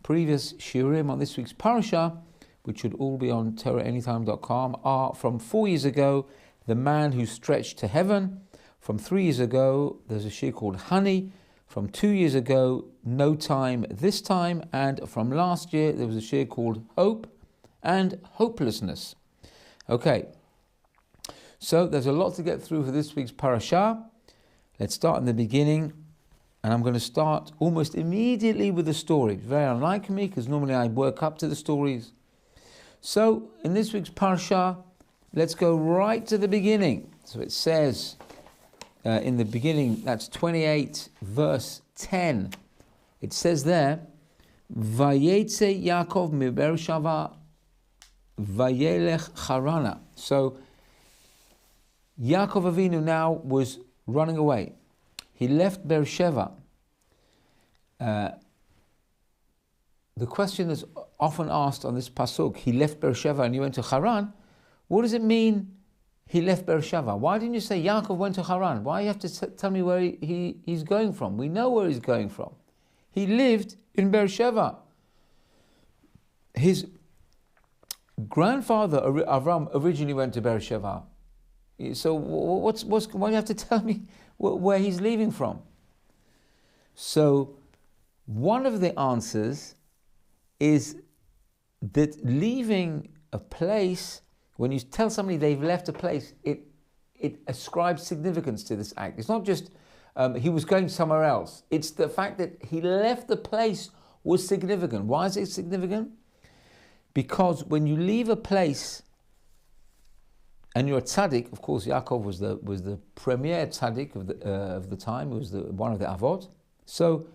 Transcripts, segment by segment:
previous shiurim on this week's parasha, which should all be on TorahAnytime.com, are from 4 years ago, the man who stretched to heaven. From 3 years ago, there's a shiur called Honey. From 2 years ago, No Time This Time. And from last year, there was a shiur called Hope and Hopelessness. Okay, so there's a lot to get through for this week's parasha. Let's start in the beginning. And I'm going to start almost immediately with the story. Very unlike me, because normally I work up to the stories. So, in this week's parasha, let's go right to the beginning. So it says, in the beginning, that's 28 verse 10. It says there, Vayeitzeh Yaakov mi Beersheva vayelech Harana. So Yaakov Avinu now was running away. He left Beersheva. The question is often asked on this pasuk, he left Beersheva and he went to Haran. What does it mean he left Beersheva? Why didn't you say Yaakov went to Haran? Why do you have to tell me where he's going from? We know where he's going from. He lived in Beersheva. His grandfather Avram originally went to Beersheva. So why do you have to tell me where he's leaving from? So one of the answers is that leaving a place, when you tell somebody they've left a place, it ascribes significance to this act. It's not just he was going somewhere else. It's the fact that he left the place was significant. Why is it significant? Because when you leave a place and you're a tzaddik, of course, Yaakov was the premier tzaddik of the time. He was one of the avot. So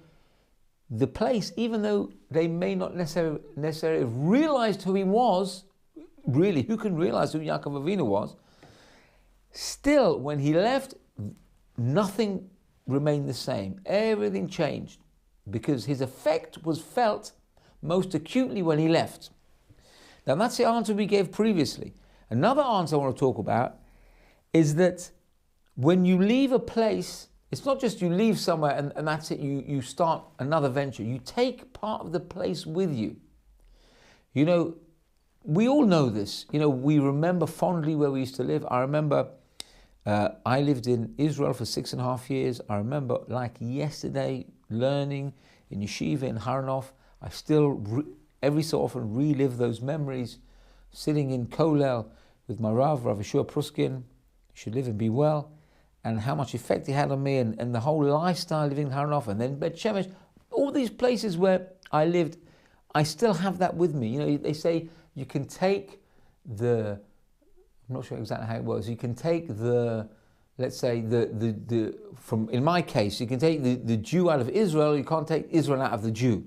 the place, even though they may not necessarily have realized who he was, really, who can realize who Yaakov Avinu was? Still, when he left, nothing remained the same. Everything changed because his effect was felt most acutely when he left. Now, that's the answer we gave previously. Another answer I want to talk about is that when you leave a place, it's not just you leave somewhere and that's it, you start another venture. You take part of the place with you. You know, we all know this. You know, we remember fondly where we used to live. I remember I lived in Israel for 6.5 years. I remember like yesterday learning in yeshiva in Haranov. I still every so often relive those memories, sitting in Kolel with my Rav Yeshua Pruskin. You should live and be well. And how much effect he had on me, and the whole lifestyle living in Haranov, and then Bet Shemesh, all these places where I lived, I still have that with me. You know, they say you can take I'm not sure exactly how it works. You can take let's say from, in my case, you can take the Jew out of Israel. You can't take Israel out of the Jew,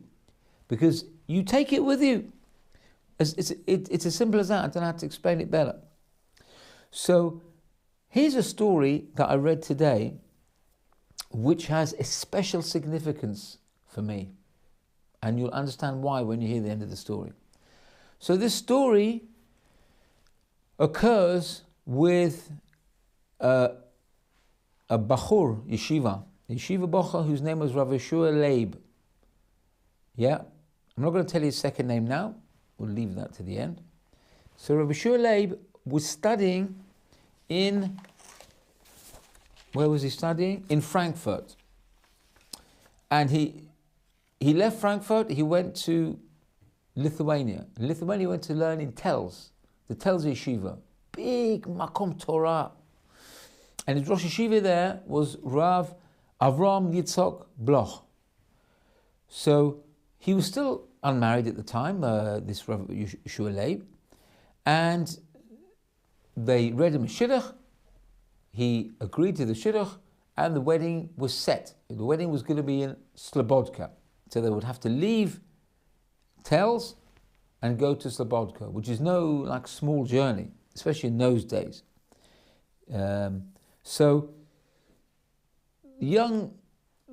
because you take it with you. It's as simple as that. I don't know how to explain it better. So here's a story that I read today which has a special significance for me. And you'll understand why when you hear the end of the story. So this story occurs with a Bachur yeshiva Bachur whose name was Rav Yeshua Leib. Yeah, I'm not going to tell you his second name now. We'll leave that to the end. So Rav Yeshua Leib was studying where was he studying? In Frankfurt. And he left Frankfurt, he went to Lithuania. In Lithuania, he went to learn in Tels, the Tels Yeshiva. Big Makom Torah. And his Rosh Yeshiva there was Rav Avram Yitzhak Bloch. So he was still unmarried at the time, this Rav Yeshua Leib. And they read him a shidduch. He agreed to the shidduch, and the wedding was set. The wedding was going to be in Slobodka. So they would have to leave Tels and go to Slobodka, which is no like small journey, especially in those days. So young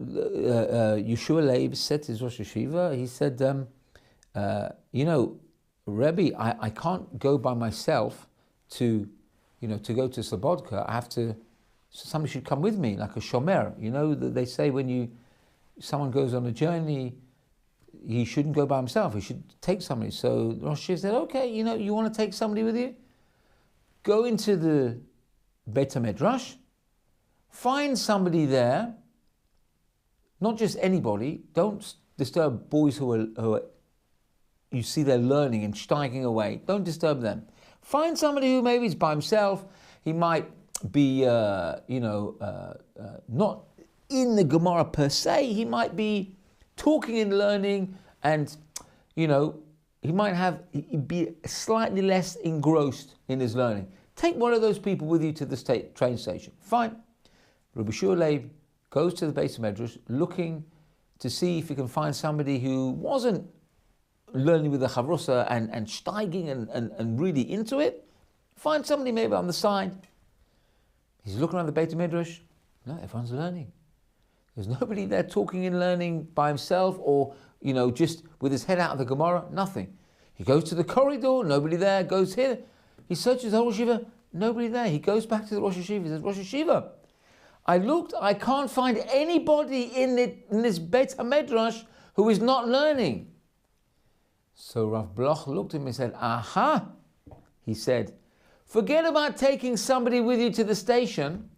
Yeshua Leib said to his Rosh Yeshiva, he said, you know, Rebbe, I can't go by myself to go to Slobodka. I have to, somebody should come with me, like a shomer. You know, they say when someone goes on a journey, he shouldn't go by himself. He should take somebody. So Rosh Yeshiva said, okay, you want to take somebody with you? Go into the Beit HaMidrash, find somebody there, not just anybody. Don't disturb boys who are you see they're learning and steiging away. Don't disturb them. Find somebody who maybe is by himself. He might be, not in the Gemara per se. He might be talking and learning, and he might be slightly less engrossed in his learning. Take one of those people with you to the train station. Fine. Rabbi Shua Leib goes to the Beit HaMidrash looking to see if he can find somebody who wasn't learning with the Chavrusa and steiging and really into it. Find somebody maybe on the side. He's looking around the Beit HaMidrash. No, everyone's learning. There's nobody there talking and learning by himself or, just with his head out of the Gemara. Nothing. He goes to the corridor, nobody there. Goes here. He searches the Rosh Yeshiva, nobody there. He goes back to the Rosh Yeshiva. He says, Rosh Yeshiva, I looked, I can't find anybody in this Beit HaMidrash who is not learning. So Rav Bloch looked at him and said, aha. He said, forget about taking somebody with you to the station.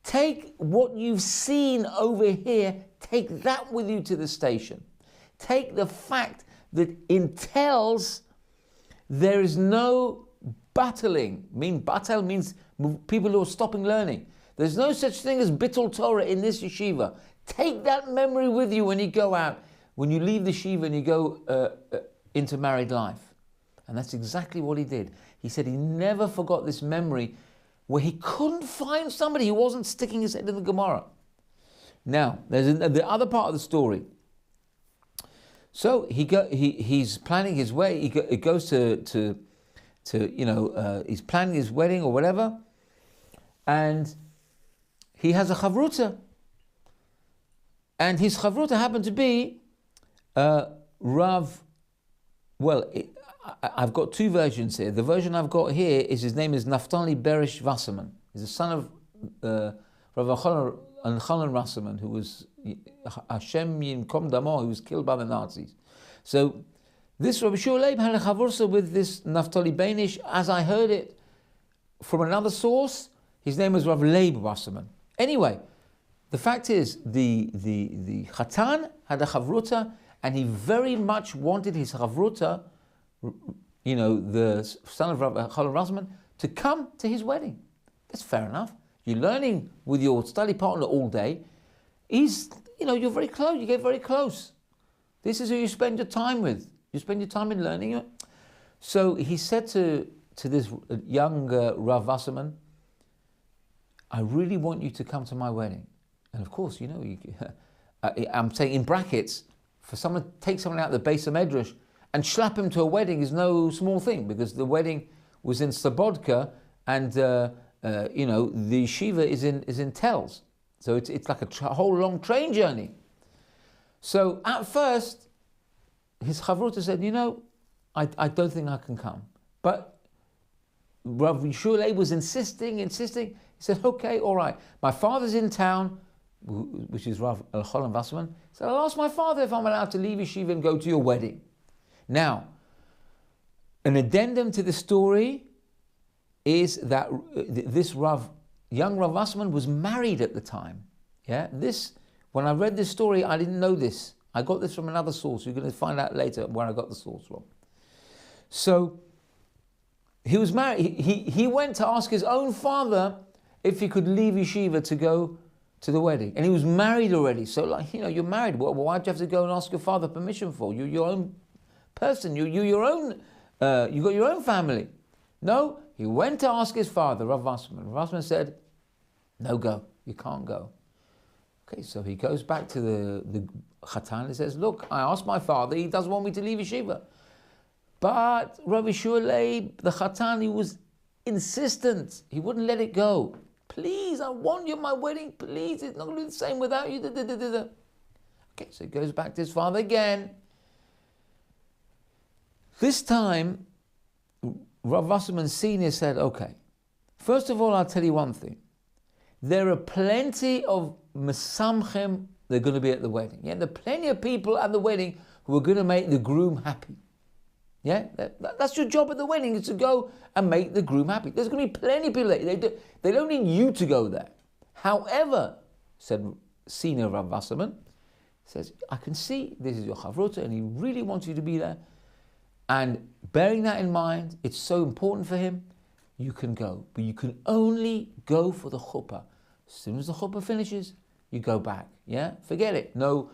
Take what you've seen over here, take that with you to the station. Take the fact that in Telz there is no battling. Batel means people who are stopping learning. There's no such thing as Bittul Torah in this yeshiva. Take that memory with you when you go out, when you leave the yeshiva and you go into married life. And that's exactly what he did. He said he never forgot this memory where he couldn't find somebody who wasn't sticking his head in the Gemara. Now, there's the other part of the story. So he's planning his way. He goes to he's planning his wedding or whatever, and he has a chavruta. And his chavruta happened to be Rav. Well, I've got two versions here. The version I've got here is his name is Naftali Berish Wasserman. He's the son of Rav Chanan Wasserman, who was Hashem Yinkom Damo, who was killed by the Nazis. So this Rabbi Shua Leib had a chavursa with this Naftali Benish, as I heard it from another source. His name was Rav Leib Wasserman. Anyway, the fact is, the Chatan had a chavruta, and he very much wanted his chavruta, the son of Rav Chanan Wasserman, to come to his wedding. That's fair enough. You're learning with your study partner all day. You're very close. You get very close. This is who you spend your time with. You spend your time in learning. So he said to this young Rav Wasserman, I really want you to come to my wedding. And of course, I'm saying in brackets, for someone to take someone out of the Beis HaMidrash and slap him to a wedding is no small thing, because the wedding was in Slobodka and the yeshiva is in Telz. So it's like a whole long train journey. So at first, his chavruta said, I don't think I can come. But Rav Shua Leib was insisting. He said, okay, all right. My father's in town, which is Rav Chanan Wasserman. He said, I'll ask my father if I'm allowed to leave yeshiva and go to your wedding. Now, an addendum to the story is that this young Rav Wasserman was married at the time. Yeah, when I read this story, I didn't know this. I got this from another source. You're going to find out later where I got the source from. So he was married. He went to ask his own father if he could leave yeshiva to go to the wedding, and he was married already. So, you're married. Well, why'd you have to go and ask your father permission for? You're your own person. You got your own family. No, he went to ask his father, Rav Wasserman. Rav Wasserman said, no go, you can't go. Okay, so he goes back to the Chatan and says, look, I asked my father, he doesn't want me to leave yeshiva. But Rabbi Shua Leib, the Chatan, he was insistent. He wouldn't let it go. Please, I want you at my wedding. Please, it's not going to be the same without you. Okay, so he goes back to his father again. This time, Rav Wasserman Sr. said, okay, first of all, I'll tell you one thing. There are plenty of Mesamchem that are going to be at the wedding. Yeah, there are plenty of people at the wedding who are going to make the groom happy. Yeah, that's your job at the wedding, is to go and make the groom happy. There's going to be plenty of people there. They don't need you to go there. However, said senior Rav Wasserman, says, I can see this is your chavrota and he really wants you to be there. And bearing that in mind, it's so important for him, you can go. But you can only go for the chuppah. As soon as the chuppah finishes, you go back. Yeah, forget it. No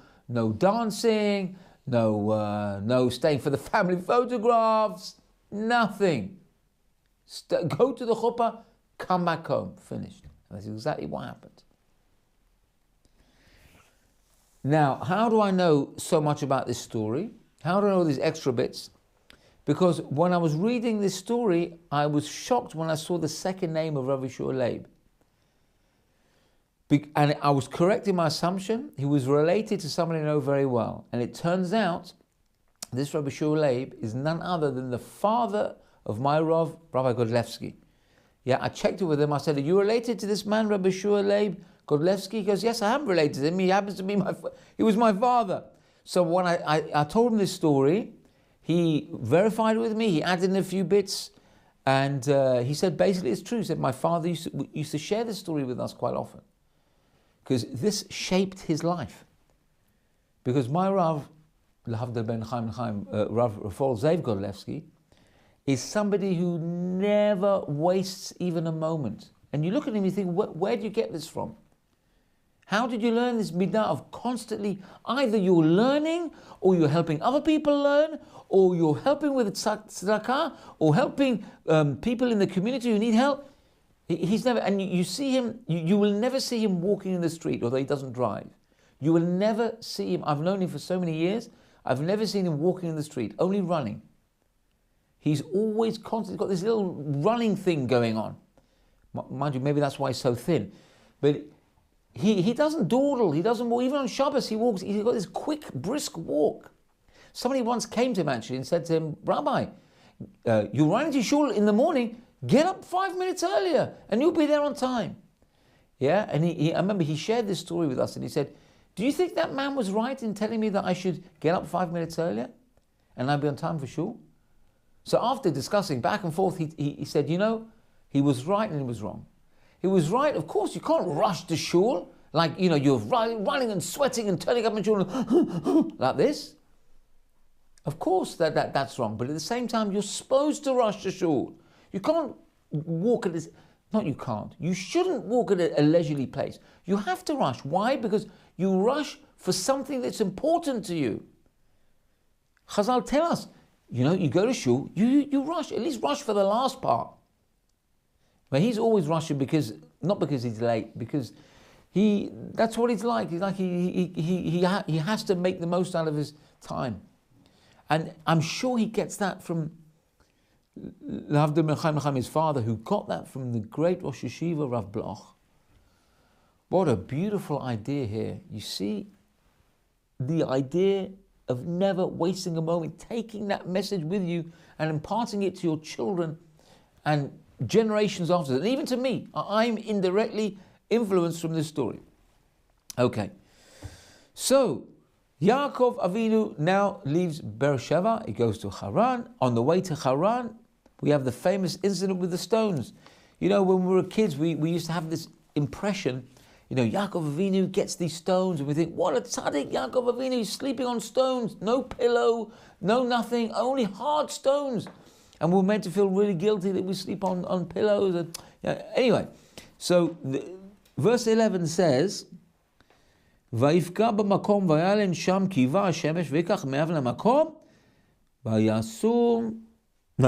dancing, no staying for the family photographs, nothing. Go to the chuppah, come back home, finished. And that's exactly what happened. Now, how do I know so much about this story? How do I know these extra bits? Because when I was reading this story, I was shocked when I saw the second name of Rabbi Shua Leib. And I was correct in my assumption. He was related to someone I know very well. And it turns out this Rabbi Shua Leib is none other than the father of my Rav, Rabbi Godlewski. Yeah, I checked it with him. I said, are you related to this man, Rabbi Shua Leib Godlewski? He goes, yes, I am related to him. He happens to be he was my father. So when I told him this story, he verified it with me. He added in a few bits. And he said, basically, it's true. He said, my father used to share this story with us quite often. Because this shaped his life. Because my Rav, L'havdil ben Chaim, Rav Rafal Zev Godlewski, is somebody who never wastes even a moment. And you look at him and you think, where do you get this from? How did you learn this midah of constantly, either you're learning, or you're helping other people learn, or you're helping with tzedakah, or helping people in the community who need help? He's never, and you see him, you will never see him walking in the street, although he doesn't drive. You will never see him, I've known him for so many years, I've never seen him walking in the street, only running. He's always constantly got this little running thing going on. Mind you, maybe that's why he's so thin. But he doesn't dawdle, he doesn't walk, even on Shabbos he walks, he's got this quick, brisk walk. Somebody once came to him actually and said to him, Rabbi, you're running to shul in the morning, get up 5 minutes earlier and you'll be there on time. Yeah, and I remember he shared this story with us and he said, do you think that man was right in telling me that I should get up 5 minutes earlier and I'd be on time for shul? So after discussing back and forth, he said, you know, he was right and he was wrong. He was right, of course, you can't rush to shul, like, you know, you're running and sweating and turning up in shul like this. Of course, that's wrong, but at the same time, you're supposed to rush to shul. You can't walk at this, not you can't, you shouldn't walk at a leisurely pace. You have to rush. Why? Because you rush for something that's important to you. Chazal tell us, you know, you go to shul, you rush, at least rush for the last part. But he's always rushing because, not because he's late, because that's what he's like. He's like, he has to make the most out of his time. And I'm sure he gets that from L'havdil ben Chaim, his father, who got that from the great Rosh Yeshiva, Rav Bloch. What a beautiful idea here. You see, the idea of never wasting a moment, taking that message with you and imparting it to your children and generations after that. And even to me, I'm indirectly influenced from this story. Okay, so Yaakov Avinu now leaves Beersheba. He goes to Haran. On the way to Haran, we have the famous incident with the stones. You know, when we were kids, we used to have this impression, you know, Yaakov Avinu gets these stones and we think, what a tzaddik, Yaakov Avinu, he's sleeping on stones, no pillow, no nothing, only hard stones. And we're meant to feel really guilty that we sleep on pillows. And, anyway, so verse 11 says, ויפקע במקום ויעלם שם קיבה השמש ויקח מאב למקום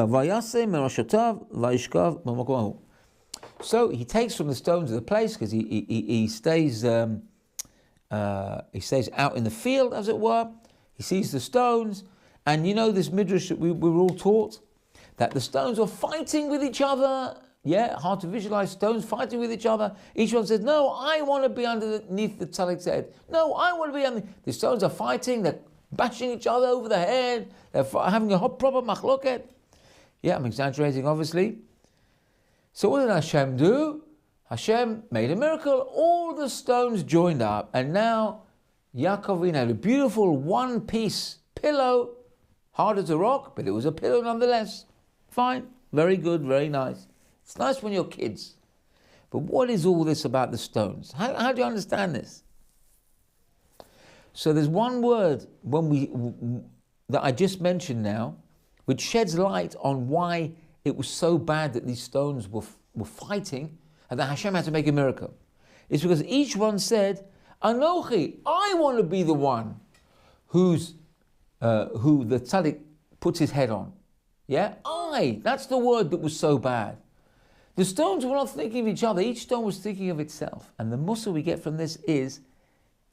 ויעשה מראשותיו וישכב במקום ההוא. So he takes from the stones of the place because he stays out in the field, as it were. He sees the stones, and you know this midrash that we were all taught, that the stones were fighting with each other. Yeah, hard to visualize stones fighting with each other. Each one says, no, I want to be underneath the tzaddik's head. No, I want to be underneath. The stones are fighting, they're bashing each other over the head, they're having a proper machloket. Yeah, I'm exaggerating, obviously. So what did Hashem do? Hashem made a miracle. All the stones joined up, and now Yaakov had a beautiful one-piece Pillow, hard as a rock, but it was a pillow nonetheless. Fine, very good, very nice. It's nice when you're kids. But what is all this about the stones? How do you understand this? So there's one word that I just mentioned now, which sheds light on why it was so bad that these stones were fighting and that Hashem had to make a miracle. It's because each one said, Anochi, I want to be the one who the tzaddik puts his head on. Yeah? That's the word that was so bad. The stones were not thinking of each other. Each stone was thinking of itself. And the mussar we get from this is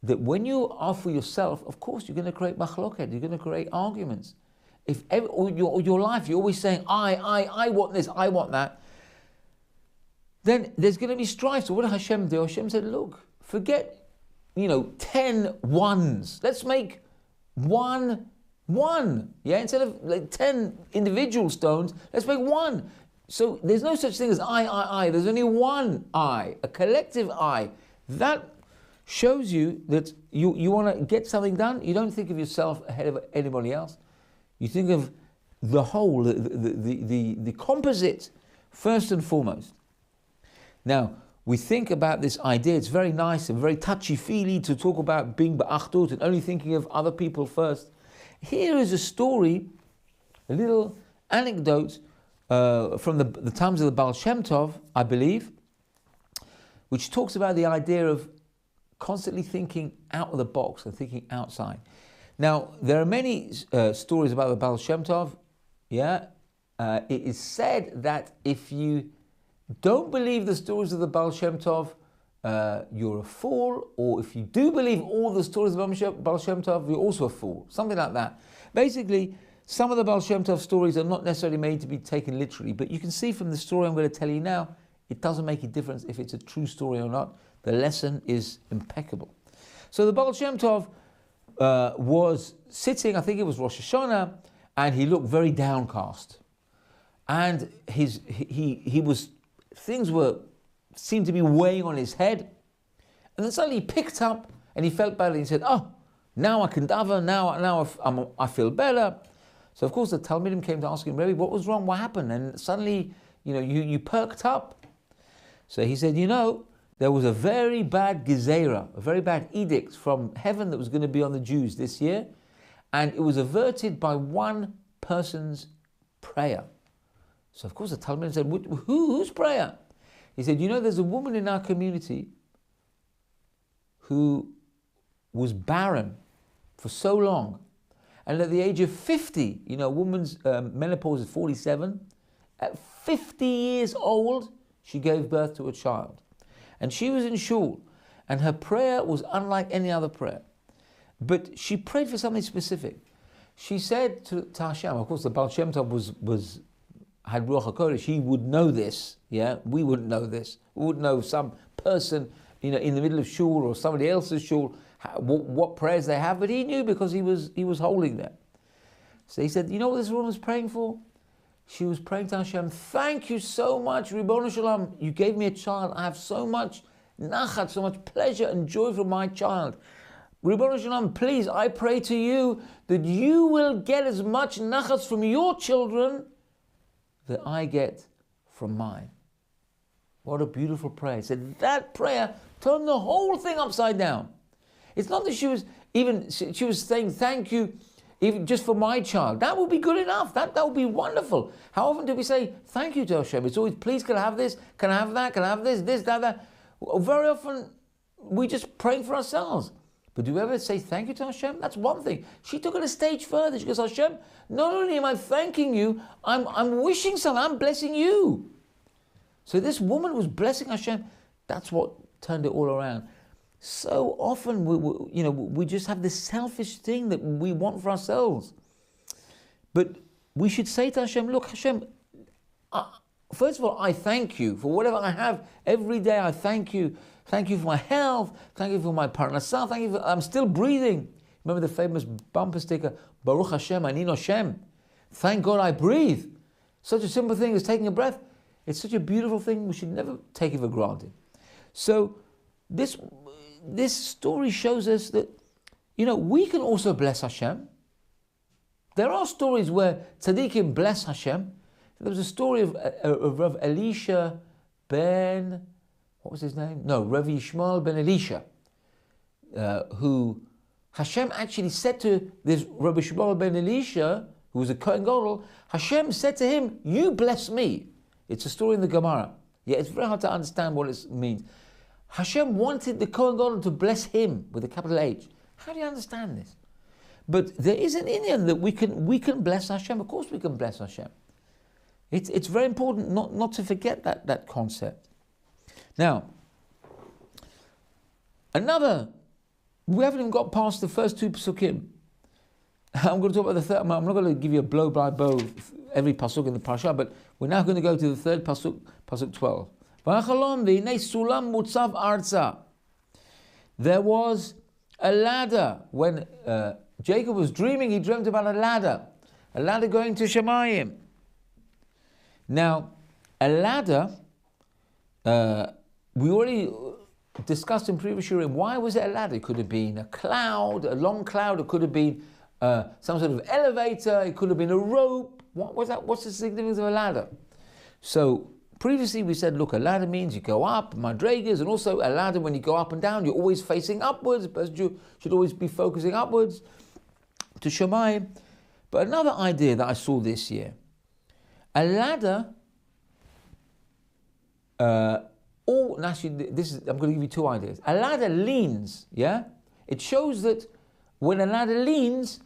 that when you are for yourself, of course, you're going to create machloket. You're going to create arguments. If your life, you're always saying, I want this, I want that, then there's going to be strife. So what did Hashem do? Hashem said, look, forget, 10 ones. Let's make one. Yeah, instead of like 10 individual stones, let's make one. So there's no such thing as I. There's only one I, a collective I. That shows you that you want to get something done. You don't think of yourself ahead of anybody else. You think of the whole, the composite, first and foremost. Now, we think about this idea. It's very nice and very touchy-feely to talk about being ba'achdut and only thinking of other people first. Here is a story, a little anecdote from the times of the Baal Shem Tov, I believe, which talks about the idea of constantly thinking out of the box and thinking outside. Now, there are many stories about the Baal Shem Tov. Yeah, it is said that if you don't believe the stories of the Baal Shem Tov, you're a fool, or if you do believe all the stories of Baal Shem Tov, you're also a fool. Something like that. Basically, some of the Baal Shem Tov stories are not necessarily made to be taken literally, but you can see from the story I'm going to tell you now, it doesn't make a difference if it's a true story or not. The lesson is impeccable. So the Baal Shem Tov was sitting, I think it was Rosh Hashanah, and he looked very downcast. And things seemed to be weighing on his head. And then suddenly he picked up and he felt better. He said, now I can daven, now I feel better. So of course the Talmidim came to ask him, Rebbe, what was wrong? What happened? And suddenly, you perked up. So he said, there was a very bad gezerah, a very bad edict from heaven that was going to be on the Jews this year. And it was averted by one person's prayer. So of course the Talmidim said, whose prayer? He said, there's a woman in our community who was barren for so long. And at the age of 50, a woman's menopause is 47. At 50 years old, she gave birth to a child. And she was in shul. And her prayer was unlike any other prayer. But she prayed for something specific. She said to Hashem, of course the Baal Shem Tov had Ruach HaKodesh, he would know this, yeah? We wouldn't know this. We wouldn't know some person, in the middle of shul or somebody else's shul, what prayers they have, but he knew because he was holding them. So he said, what this woman was praying for? She was praying to Hashem, thank you so much, Ribono Shalom, you gave me a child. I have so much nachat, so much pleasure and joy from my child. Ribono Shalom, please, I pray to you that you will get as much nachat from your children that I get from mine. What a beautiful prayer. He said that prayer turned the whole thing upside down. It's not that she was saying thank you even just for my child. That would be good enough. That would be wonderful. How often do we say thank you to Hashem? It's always, please, can I have this? Can I have that? Can I have this, that? Very often we just praying for ourselves. But do you ever say thank you to Hashem? That's one thing. She took it a stage further. She goes, Hashem, not only am I thanking you, I'm wishing something. I'm blessing you. So this woman was blessing Hashem. That's what turned it all around. So often we just have this selfish thing that we want for ourselves. But we should say to Hashem, look, Hashem, first of all, I thank you for whatever I have every day. I thank you. Thank you for my health. Thank you for my parnasah. Thank you I'm still breathing. Remember the famous bumper sticker, Baruch Hashem, Ani Hashem. Thank God I breathe. Such a simple thing as taking a breath. It's such a beautiful thing. We should never take it for granted. So this story shows us that, we can also bless Hashem. There are stories where tzaddikim bless Hashem. There was a story of Rav Elisha ben, what was his name? No, Rav Yishmael ben Elisha, who Hashem actually said to this Rav Yishmael ben Elisha, who was a Kohen Gadol, Hashem said to him, "You bless me." It's a story in the Gemara. Yeah, it's very hard to understand what it means. Hashem wanted the Kohen Gadol to bless him with a capital H. How do you understand this? But there is an Indian that we can bless Hashem. Of course we can bless Hashem. It's very important not to forget that concept. Now, we haven't even got past the first two pasukim. I'm going to talk about the third. I'm not going to give you a blow by blow every pasuk in the parasha, but we're now going to go to the third pasuk, pasuk 12. There was a ladder. When Jacob was dreaming, he dreamt about a ladder going to Shemayim. Now, a ladder, we already discussed in previous shurim, why was it a ladder? It could have been a cloud, a long cloud, it could have been some sort of elevator, it could have been a rope. What was that? What's the significance of a ladder? So, previously we said, look, a ladder means you go up, madregas, and also a ladder, when you go up and down, you're always facing upwards, but you should always be focusing upwards to Shemayim. But another idea that I saw this year, a ladder, actually, I'm going to give you two ideas. A ladder leans, yeah? It shows that when a ladder leans,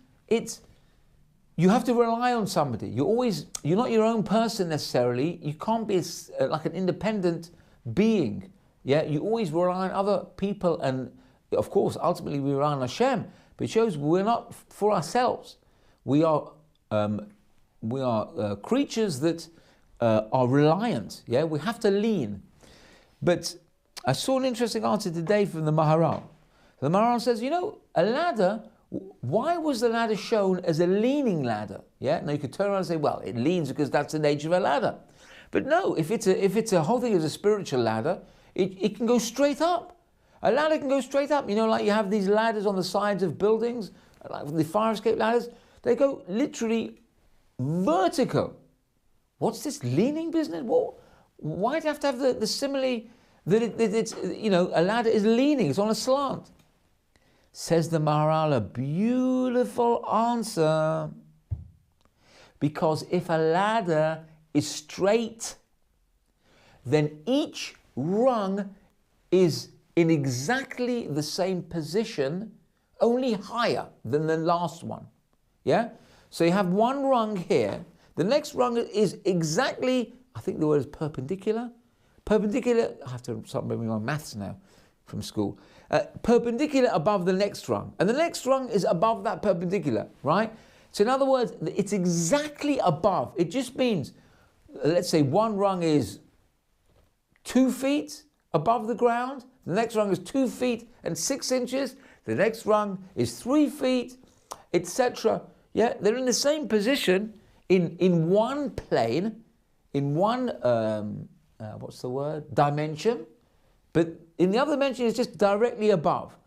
you have to rely on somebody. You're not your own person necessarily. You can't be like an independent being. Yeah, you always rely on other people, and of course, ultimately we rely on Hashem. But it shows we're not for ourselves. We are creatures that are reliant. Yeah, we have to lean. But I saw an interesting answer today from the Maharal. The Maharal says, a ladder. Why was the ladder shown as a leaning ladder? Yeah, now you could turn around and say, well, it leans because that's the nature of a ladder. But no, if it's a whole thing is a spiritual ladder, it can go straight up. A ladder can go straight up. Like you have these ladders on the sides of buildings, like the fire escape ladders, they go literally vertical. What's this leaning business? Why do you have to have the simile that it's, a ladder is leaning, it's on a slant? Says the Maharal, a beautiful answer. Because if a ladder is straight, then each rung is in exactly the same position, only higher than the last one. Yeah? So you have one rung here. The next rung is exactly, I think the word is perpendicular. Perpendicular, I have to start remembering my maths now from school. Perpendicular above the next rung. And the next rung is above that perpendicular, right? So in other words, it's exactly above. It just means, let's say one rung is 2 feet above the ground. The next rung is 2 feet and 6 inches. The next rung is 3 feet, etc. Yeah, they're in the same position in one plane, in one, dimension. But in the other dimension, it's just directly above.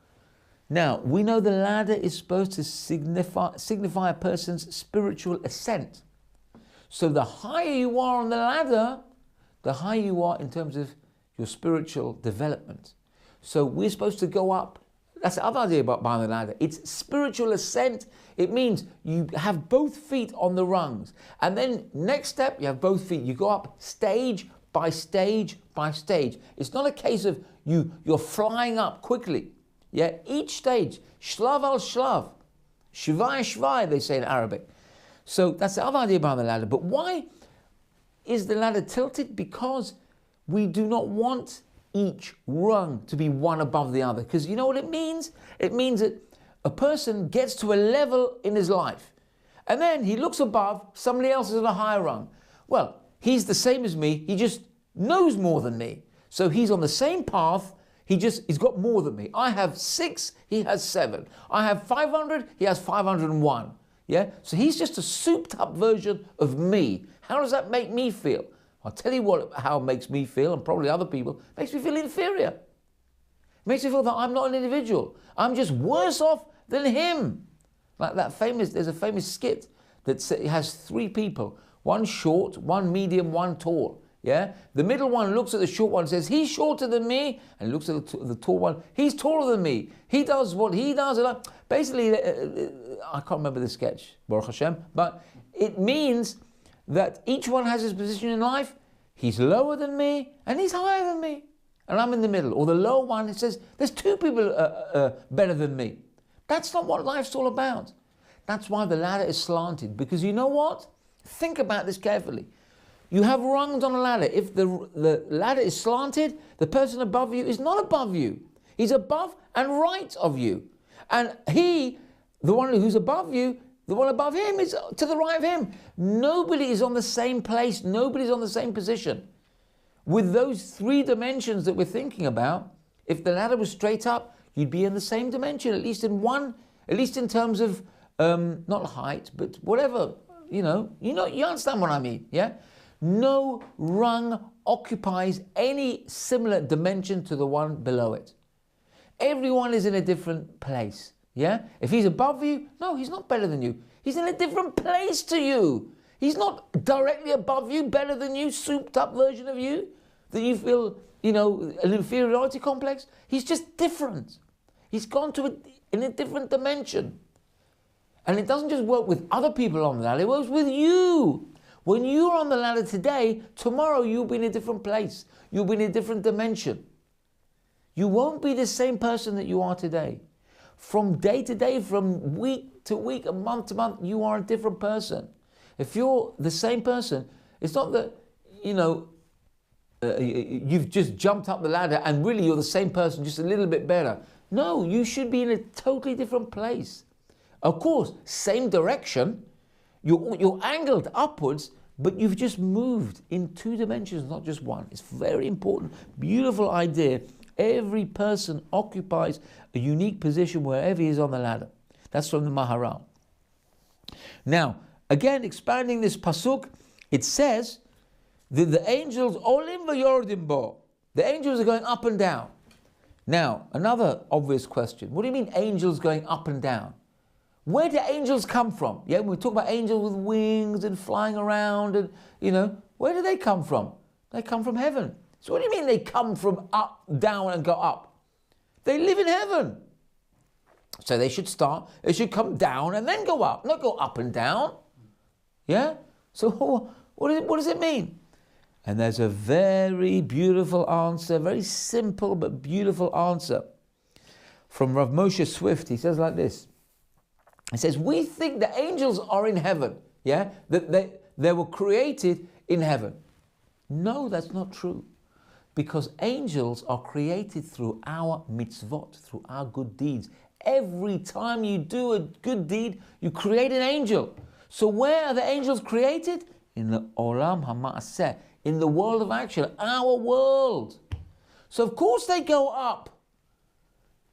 Now, we know the ladder is supposed to signify a person's spiritual ascent. So the higher you are on the ladder, the higher you are in terms of your spiritual development. So we're supposed to go up. That's the other idea about the ladder. It's spiritual ascent. It means you have both feet on the rungs. And then next step, you have both feet. You go up stage by stage by stage. It's not a case of you're flying up quickly. Yeah, each stage, shlav al shlav, shvai shvai, they say in Arabic. So that's the other idea behind the ladder. But why is the ladder tilted? Because we do not want each rung to be one above the other. Because you know what it means? It means that a person gets to a level in his life, and then he looks above, somebody else is on a higher rung. Well, he's the same as me, he just knows more than me. So he's on the same path, he's got more than me. I have 6, he has 7. I have 500, he has 501. Yeah? So he's just a souped up version of me. How does that make me feel? I'll tell you how it makes me feel, and probably other people. It makes me feel inferior. It makes me feel that I'm not an individual. I'm just worse off than him. Like there's a famous skit that has three people, one short, one medium, one tall. Yeah, the middle one looks at the short one and says, he's shorter than me, and looks at the tall one, he's taller than me. He does what he does. Basically, I can't remember the sketch, Baruch Hashem, but it means that each one has his position in life. He's lower than me, and he's higher than me, and I'm in the middle. Or the lower one, it says, there's two people better than me. That's not what life's all about. That's why the ladder is slanted, because you know what? Think about this carefully. You have rungs on a ladder. If the ladder is slanted, the person above you is not above you. He's above and right of you. And he, the one who's above you, the one above him is to the right of him. Nobody is on the same place. Nobody's on the same position. With those three dimensions that we're thinking about, if the ladder was straight up, you'd be in the same dimension, at least in terms of, not height, but whatever, you understand what I mean, yeah? No rung occupies any similar dimension to the one below it. Everyone is in a different place. Yeah? If he's above you, no, he's not better than you. He's in a different place to you. He's not directly above you, better than you, souped up version of you, that you feel, an inferiority complex. He's just different. He's gone in a different dimension. And it doesn't just work with other people on the ladder, it works with you. When you're on the ladder today, tomorrow you'll be in a different place. You'll be in a different dimension. You won't be the same person that you are today. From day to day, from week to week, and month to month, you are a different person. If you're the same person, it's not that, you've just jumped up the ladder and really you're the same person, just a little bit better. No, you should be in a totally different place. Of course, same direction. You're angled upwards, but you've just moved in two dimensions, not just one. It's very important, beautiful idea. Every person occupies a unique position wherever he is on the ladder. That's from the Maharal. Now, again, expanding this pasuk, it says that the angels, olim v'yordim bo, the angels are going up and down. Now, another obvious question. What do you mean angels going up and down? Where do angels come from? Yeah, when we talk about angels with wings and flying around and, where do they come from? They come from heaven. So what do you mean they come from up, down and go up? They live in heaven. So they should come down and then go up, not go up and down. Yeah? So what does it mean? And there's a very beautiful answer, very simple but beautiful answer from Rav Moshe Swift. He says like this. He says, we think the angels are in heaven, yeah? That they were created in heaven. No, that's not true. Because angels are created through our mitzvot, through our good deeds. Every time you do a good deed, you create an angel. So where are the angels created? In the olam ha'ma'aseh, in the world of action, our world. So of course they go up.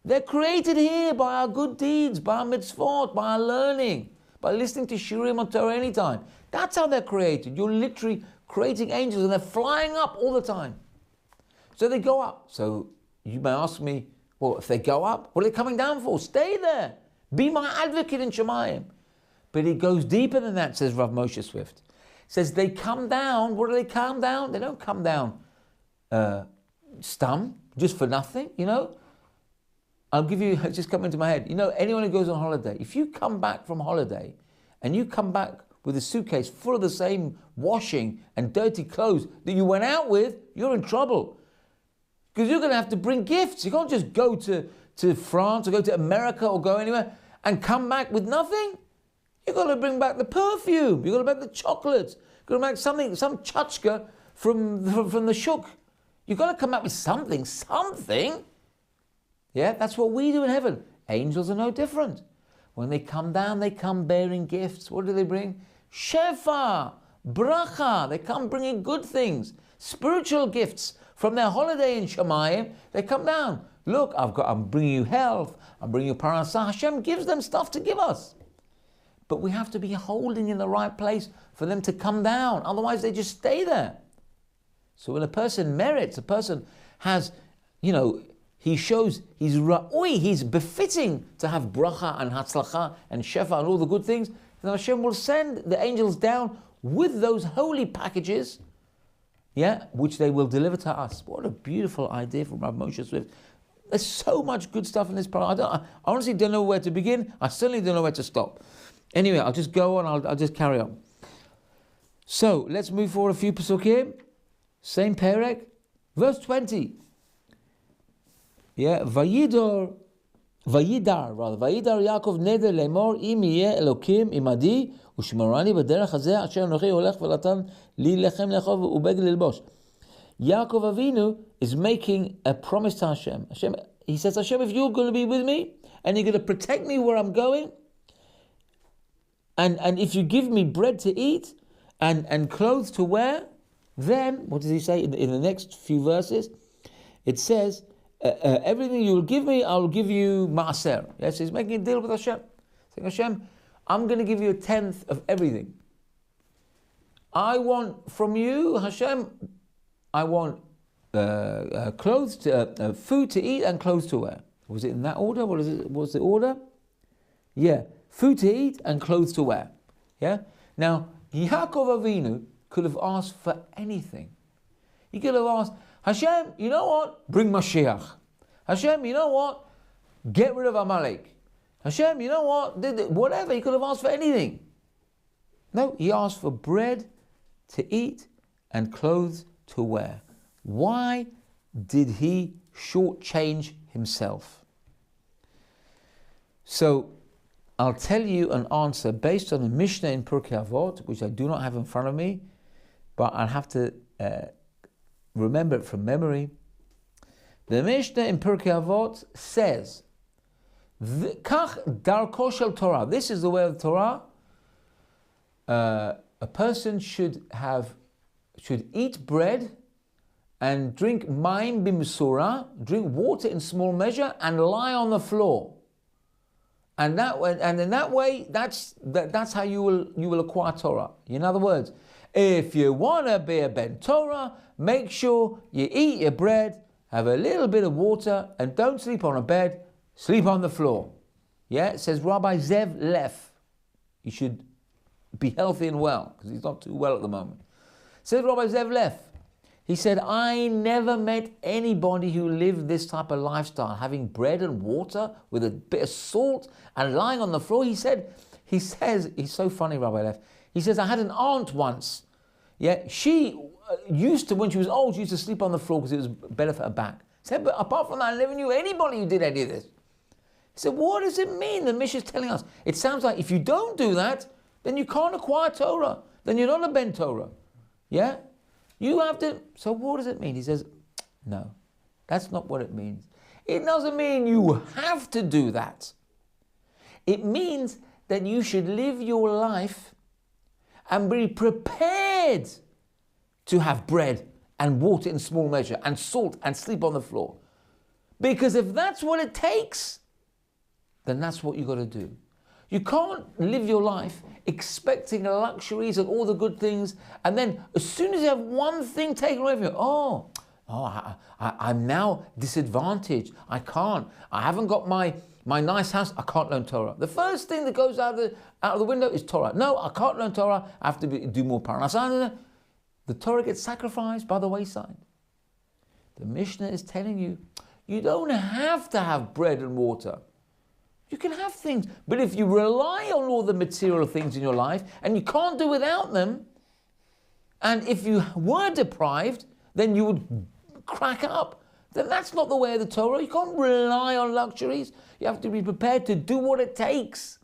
They're created here by our good deeds, by our mitzvot, by our learning, by listening to Shiurim on Torah anytime. That's how they're created. You're literally creating angels and they're flying up all the time. So they go up. So you may ask me, well, if they go up, what are they coming down for? Stay there. Be my advocate in Shemayim. But it goes deeper than that, says Rav Moshe Swift. It says they come down. What do they come down? They don't come down just for nothing, I'll give you, it just come into my head. Anyone who goes on holiday, if you come back from holiday and you come back with a suitcase full of the same washing and dirty clothes that you went out with, you're in trouble. Because you're going to have to bring gifts. You can't just go to France or go to America or go anywhere and come back with nothing. You've got to bring back the perfume. You've got to bring back the chocolates. You've got to bring back something, some tchotchke from the shuk. You've got to come back with something. Yeah, that's what we do in heaven. Angels are no different. When they come down, they come bearing gifts. What do they bring? Shefa, bracha. They come bringing good things, spiritual gifts from their holiday in Shemayim. They come down. Look, I'm bringing you health. I'm bringing you parasah. Hashem gives them stuff to give us. But we have to be holding in the right place for them to come down. Otherwise, they just stay there. So when a person merits, a person has, he shows he's ra'ui, he's befitting to have bracha and hatzlacha and shefa and all the good things, then Hashem will send the angels down with those holy packages, which they will deliver to us. What a beautiful idea from Rabbi Moshe Swift. There's so much good stuff in this part. I honestly don't know where to begin. I certainly don't know where to stop. Anyway, I'll just go on. I'll just carry on. So let's move forward a few pasukim. Same perek, verse 20. Vayidar Yaakov neder lemor im yeh Elokim imadi ushmarani b'derech hazeh asher anochi holech v'natan li lechem lechol ubeg lilbosh. Yaakov Avinu is making a promise to Hashem. He says, Hashem, if you're going to be with me and you're going to protect me where I'm going, and if you give me bread to eat and clothes to wear, then, what does he say in the next few verses? It says, everything you will give me, I will give you maaser. Yes, he's making a deal with Hashem. Saying, Hashem, I'm going to give you 1/10 of everything. I want from you, Hashem, I want clothes, food to eat and clothes to wear. Was it in that order? What was the order? Yeah, food to eat and clothes to wear. Yeah. Now Yaakov Avinu could have asked for anything. He could have asked, Hashem, you know what? Bring Mashiach. Hashem, you know what? Get rid of Amalek. Hashem, you know what? Whatever. He could have asked for anything. No, he asked for bread to eat and clothes to wear. Why did he shortchange himself? So, I'll tell you an answer based on the Mishnah in Pirkei Avot, which I do not have in front of me, but I'll have to remember it from memory. The Mishnah in Pirkei Avot says, Kach darko shel Torah. This is the way of the Torah. A person should eat bread and drink mayim b'mesura, drink water in small measure, and lie on the floor. And in that way, that's how you will acquire Torah. In other words, if you want to be a Ben Torah, make sure you eat your bread, have a little bit of water, and don't sleep on a bed, sleep on the floor. Yeah, it says Rabbi Zev Lef. You should be healthy and well, because he's not too well at the moment. Says Rabbi Zev Lef. He said, I never met anybody who lived this type of lifestyle, having bread and water with a bit of salt and lying on the floor. He says, he's so funny, Rabbi Lef. He says, I had an aunt once. Yeah, she used to, when she was old, she used to sleep on the floor because it was better for her back. He said, but apart from that, I never knew anybody who did any of this. He said, what does it mean? The Mishnah is telling us. It sounds like if you don't do that, then you can't acquire Torah. Then you're not a Ben Torah. Yeah? You have to, so what does it mean? He says, no, that's not what it means. It doesn't mean you have to do that. It means that you should live your life and be prepared to have bread and water in small measure and salt and sleep on the floor. Because if that's what it takes, then that's what you've got to do. You can't live your life expecting luxuries and all the good things, and then as soon as you have one thing taken away from you, I'm now disadvantaged. I haven't got my nice house, I can't learn Torah. The first thing that goes out of the window is Torah. No, I can't learn Torah, I have to do more parnasah. The Torah gets sacrificed by the wayside. The Mishnah is telling you, you don't have to have bread and water. You can have things, but if you rely on all the material things in your life and you can't do without them, and if you were deprived, then you would crack up. Then that's not the way of the Torah. You can't rely on luxuries. You have to be prepared to do what it takes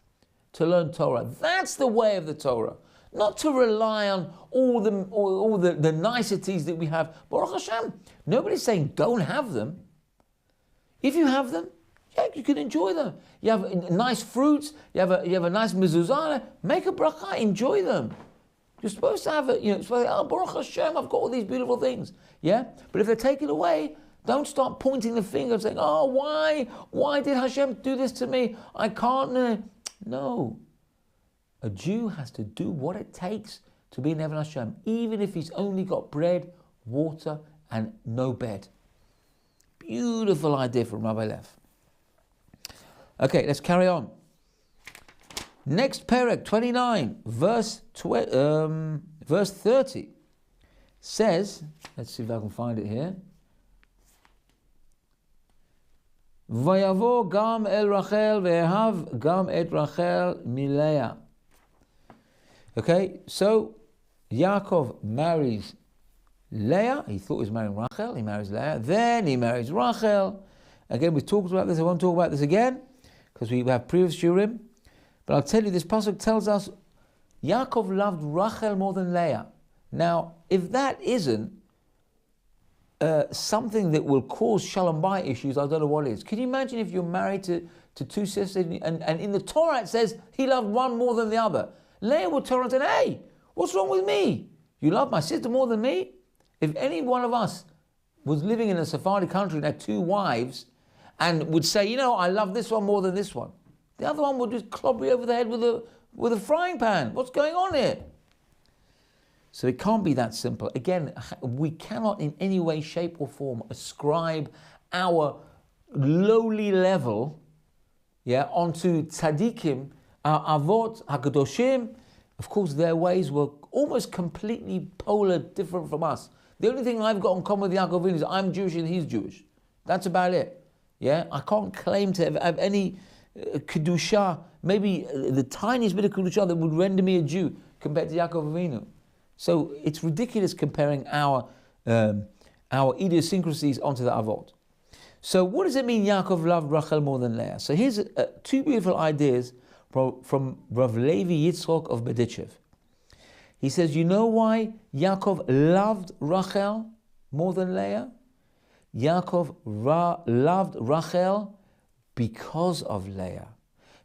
to learn Torah. That's the way of the Torah. Not to rely on all the niceties that we have. Baruch Hashem, nobody's saying don't have them. If you have them, yeah, you can enjoy them. You have nice fruits. You have a nice mezuzah. Make a bracha. Enjoy them. You're supposed to have it. Baruch Hashem, I've got all these beautiful things. Yeah, but if they're taken away, don't start pointing the finger and saying, "Oh, why? Why did Hashem do this to me? I can't." No, a Jew has to do what it takes to be Neven Hashem, even if he's only got bread, water, and no bed. Beautiful idea from Rabbi Lev. Okay, let's carry on. Next perek 29, verse 30 says, let's see if I can find it here. Vayavo gam el Rachel ve'ehav gam et Rachel milea. Okay, so Yaakov marries Leah. He thought he was marrying Rachel. He marries Leah. Then he marries Rachel. Again, we've talked about this. I won't talk about this again because we have previous shurim. But I'll tell you, this pasuk tells us Yaakov loved Rachel more than Leah. Now, if that isn't something that will cause shalom bayit issues, I don't know what is. Can you imagine if you're married to two sisters and in the Torah it says he loved one more than the other? Leah would turn around and say, hey, what's wrong with me? You love my sister more than me? If any one of us was living in a Sephardi country and had two wives and would say, you know, I love this one more than this one, the other one would just clobber you over the head with a frying pan. What's going on here? So it can't be that simple. Again, we cannot in any way, shape or form ascribe our lowly level onto tzaddikim, our avot, hakadoshim. Of course, their ways were almost completely polar different from us. The only thing I've got in common with Yaakov Avinu is I'm Jewish and he's Jewish. That's about it. Yeah, I can't claim to have any kedusha, maybe the tiniest bit of kedusha that would render me a Jew compared to Yaakov Avinu. So it's ridiculous comparing our idiosyncrasies onto the avot. So what does it mean Yaakov loved Rachel more than Leah? So here's two beautiful ideas from Rav Levi Yitzchok of Bedichev. He says, you know why Yaakov loved Rachel more than Leah? Yaakov loved Rachel because of Leah.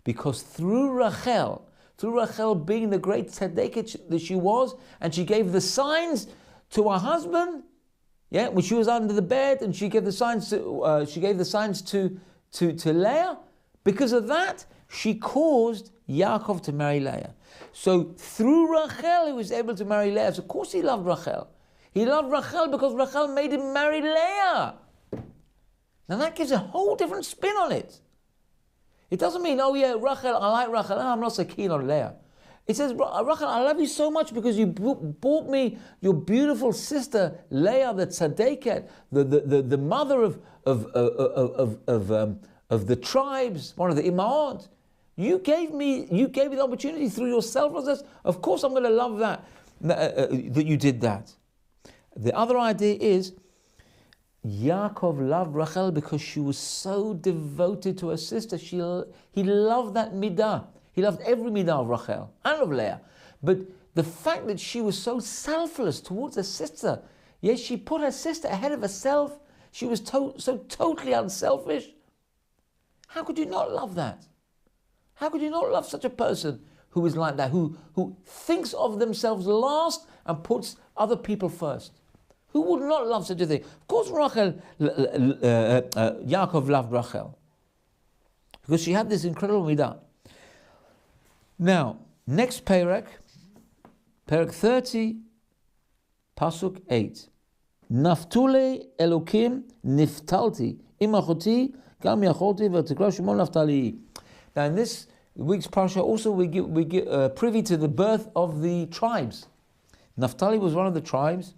Because through Rachel being the great tzaddiket that she was, and she gave the signs to her husband, when she was under the bed, and she gave the signs to Leah. Because of that, she caused Yaakov to marry Leah. So through Rachel, he was able to marry Leah. So of course he loved Rachel. He loved Rachel because Rachel made him marry Leah. Now that gives a whole different spin on it. It doesn't mean, oh yeah, Rachel, I like Rachel, I'm not so keen on Leah. It says, Rachel, I love you so much because you brought me your beautiful sister, Leah, the tzaddiket, the mother of the tribes, one of the imaot. You gave me the opportunity through your selflessness. Of course I'm going to love that you did that. The other idea is, Yaakov loved Rachel because she was so devoted to her sister. He loved that midah. He loved every midah of Rachel and of Leah. But the fact that she was so selfless towards her sister, yes, she put her sister ahead of herself. She was so totally unselfish. How could you not love that? How could you not love such a person who is like that, who thinks of themselves last and puts other people first? Who would not love such a thing? Of course, Yaakov loved Rachel because she had this incredible midah. Now, next perek 30, pasuk 8. Naftule Elokim niftalti imachoti gam yacholti v'tikra Shimon Naftali. Now, in this week's parasha, also we get privy to the birth of the tribes. Naphtali was one of the tribes.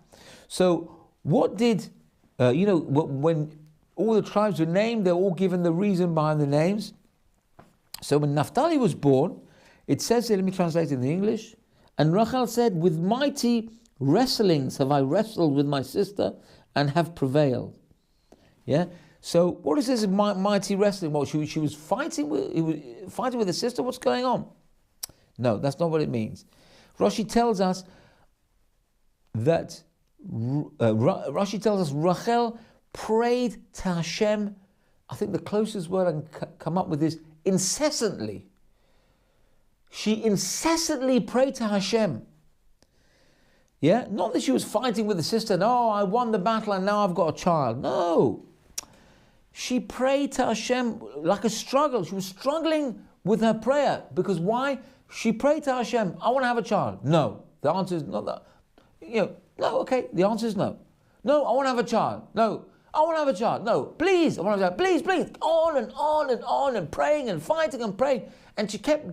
So what did, when all the tribes were named, they're all given the reason behind the names. So when Naphtali was born, it says here, let me translate it in the English, and Rachel said, with mighty wrestlings have I wrestled with my sister and have prevailed. Yeah? So what is this mighty wrestling? Well, she was fighting with her sister? What's going on? No, that's not what it means. Rashi tells us that Rachel prayed to Hashem. I think the closest word I can come up with is incessantly. She incessantly prayed to Hashem. Yeah? Not that she was fighting with the sister. No, I won the battle and now I've got a child. No. She prayed to Hashem like a struggle. She was struggling with her prayer. Because why? She prayed to Hashem, I want to have a child. No. The answer is not that. No, okay, the answer is no. No, I want to have a child. No, I want to have a child. No, please, I want to have a child. Please. On and on and on and praying and fighting and praying. And she kept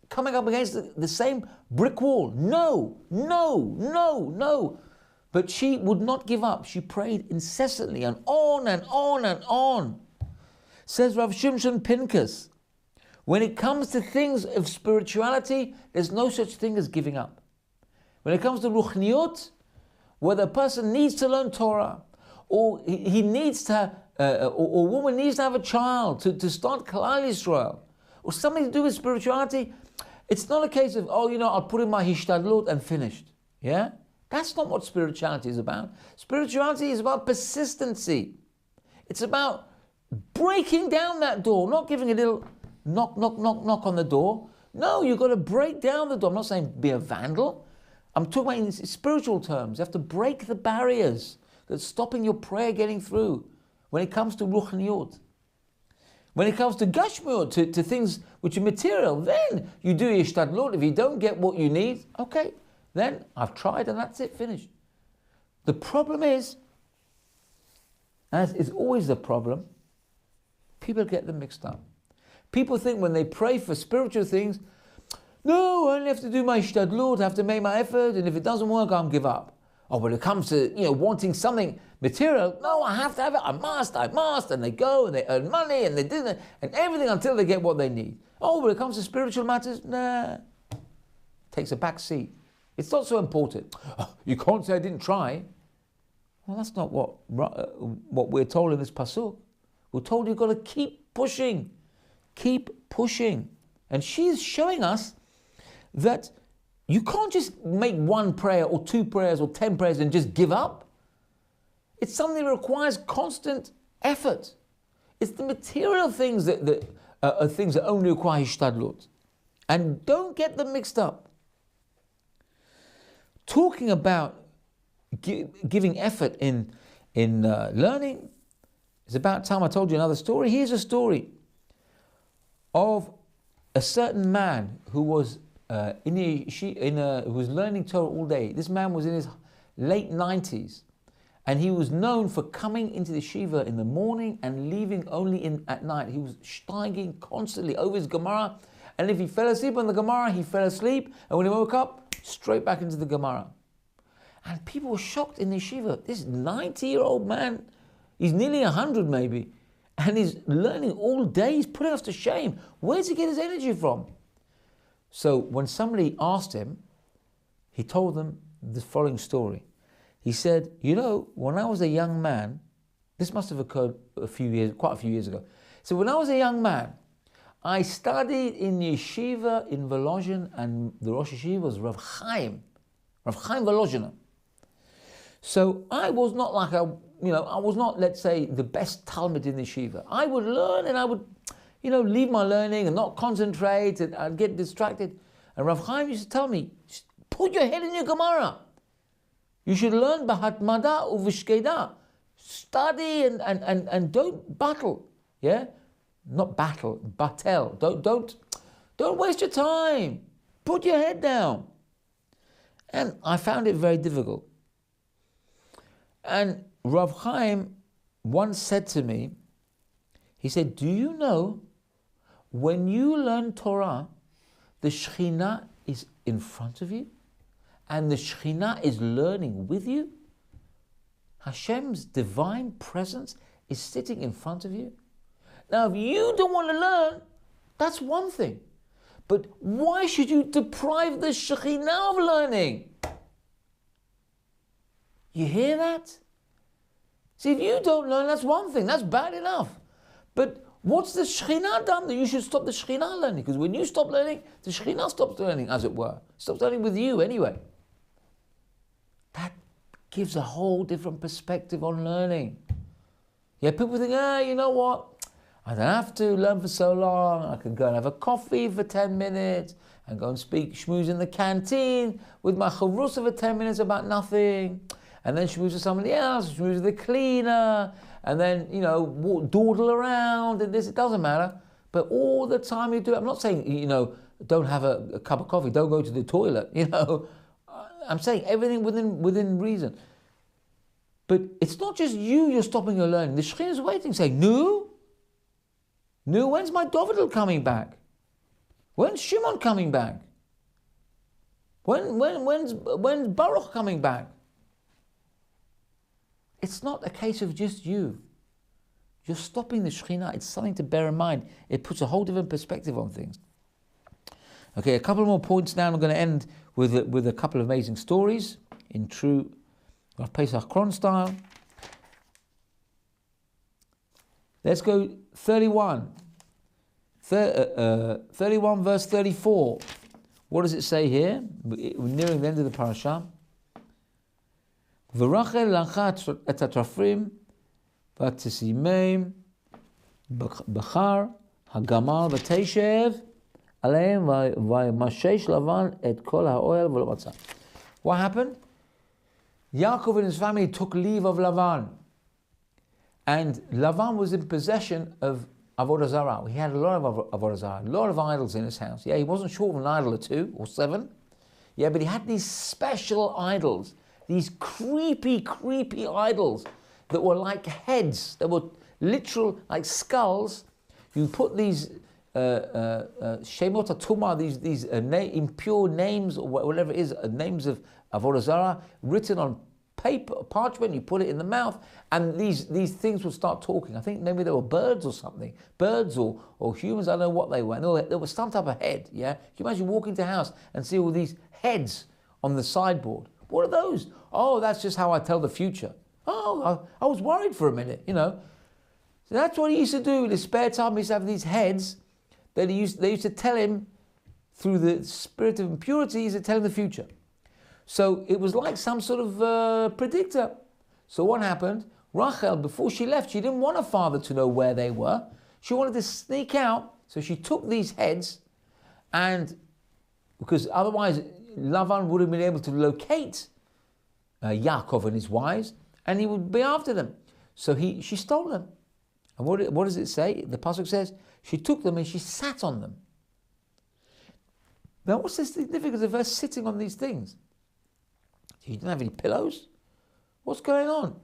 coming up against the same brick wall. No, no, no, no. But she would not give up. She prayed incessantly and on and on and on. Says Rav Shimshon Pinkus, when it comes to things of spirituality, there's no such thing as giving up. When it comes to ruchniut, whether a person needs to learn Torah, or he needs to, or a woman needs to have a child to start Kalal Yisrael, or something to do with spirituality, it's not a case of, I'll put in my hishtadlut and finished. Yeah? That's not what spirituality is about. Spirituality is about persistency. It's about breaking down that door, not giving a little knock, knock, knock, knock on the door. No, you've got to break down the door. I'm not saying be a vandal. I'm talking about in spiritual terms. You have to break the barriers that's stopping your prayer getting through when it comes to ruchniut. When it comes to gashmiut, to things which are material, then you do your ishtadlut. If you don't get what you need, okay, then I've tried and that's it, finished. The problem is, as is always the problem, people get them mixed up. People think when they pray for spiritual things, no, I only have to do my ishtadlut, I have to make my effort, and if it doesn't work, I'll give up. Or when it comes to, wanting something material, no, I have to have it, I must, and they go and they earn money and they do that, and everything until they get what they need. Oh, when it comes to spiritual matters, nah, takes a back seat. It's not so important. Oh, you can't say I didn't try. Well, that's not what we're told in this pasuk. We're told you've got to keep pushing. Keep pushing. And she's showing us that you can't just make one prayer or two prayers or 10 prayers and just give up. It's something that requires constant effort. It's the material things that are things that only require hishtadlut. And don't get them mixed up. Talking about giving effort in learning, it's about time I told you another story. Here's a story of a certain man who was who was learning Torah all day. This man was in his late 90s, and he was known for coming into the shiva in the morning and leaving only at night. He was steiging constantly over his Gemara, and if he fell asleep on the Gemara, he fell asleep, and when he woke up, straight back into the Gemara. And people were shocked in the yeshiva. This 90-year-old man, he's nearly 100 maybe, and he's learning all day. He's putting us to shame. Where does he get his energy from? So when somebody asked him, he told them the following story. He said, when I was a young man, this must have occurred quite a few years ago. So when I was a young man, I studied in yeshiva in Volozhin, and the Rosh Yeshiva was Rav Chaim Volozhiner. So I was not like I was not, let's say, the best Talmud in the yeshiva. I would learn and I would, leave my learning and not concentrate, and I'd get distracted. And Rav Chaim used to tell me, put your head in your Gemara. You should learn b'hatmada uv'shkeda. Study and don't battle. Yeah? Not battle, batel. Don't waste your time. Put your head down. And I found it very difficult. And Rav Chaim once said to me, he said, do you know, when you learn Torah, the Shekhinah is in front of you, and the Shekhinah is learning with you? Hashem's divine presence is sitting in front of you. Now, if you don't want to learn, that's one thing. But why should you deprive the Shekhinah of learning? You hear that? See, if you don't learn, that's one thing. That's bad enough. But what's the Shekhinah done that you should stop the Shekhinah learning? Because when you stop learning, the Shekhinah stops learning, as it were. Stops learning with you anyway. That gives a whole different perspective on learning. Yeah, people think, you know what? I don't have to learn for so long. I can go and have a coffee for 10 minutes and go and speak schmooze in the canteen with my chavrusa for 10 minutes about nothing. And then schmooze with somebody else, schmooze with the cleaner, and then, dawdle around and this. It doesn't matter. But all the time you do it, I'm not saying, don't have a cup of coffee, don't go to the toilet, I'm saying everything within reason. But it's not just you're stopping your learning. The Shekhinah is waiting, saying, No, when's my Dovidel coming back? When's Shimon coming back? When's Baruch coming back? It's not a case of just you. You're stopping the Shekhinah. It's something to bear in mind. It puts a whole different perspective on things. Okay, a couple more points now. I'm going to end with a couple of amazing stories in true Pesach Kron style. Let's go 31. 31 verse 34. What does it say here? We're nearing the end of the parasha. V'Rachel lacha et hatrafrim v'tisimeim b'char hagamal v'teishev aleim v'mashesh Lavan et kol ha'oel v'lo matza. What happened? Yaakov and his family took leave of Lavan, and Lavan was in possession of Avodah Zarah. He had a lot of Avodah Zarah, a lot of idols in his house. Yeah, he wasn't short of an idol or 2 or 7. Yeah, but he had these special idols, these creepy idols that were like heads. They were literal, like skulls. You put these Shemot HaTumah, these impure names, or whatever it is, names of Avodah Zarah, written on paper, parchment, you put it in the mouth, and these things would start talking. I think maybe they were birds or something. Birds or humans, I don't know what they were. And they were some type of head, yeah? Can you imagine walking to a house and see all these heads on the sideboard? What are those? Oh, that's just how I tell the future. Oh, I was worried for a minute, you know. So that's what he used to do in his spare time. He used to have these heads that they used to tell him through the spirit of impurity. He used to tell him the future. So it was like some sort of predictor. So what happened? Rachel, before she left, she didn't want her father to know where they were. She wanted to sneak out. So she took these heads, and because otherwise Lavan would have been able to locate Yaakov and his wives, and he would be after them. So she stole them. And what does it say? The pasuk says she took them and she sat on them. Now, what's the significance of her sitting on these things? She didn't have any pillows. What's going on?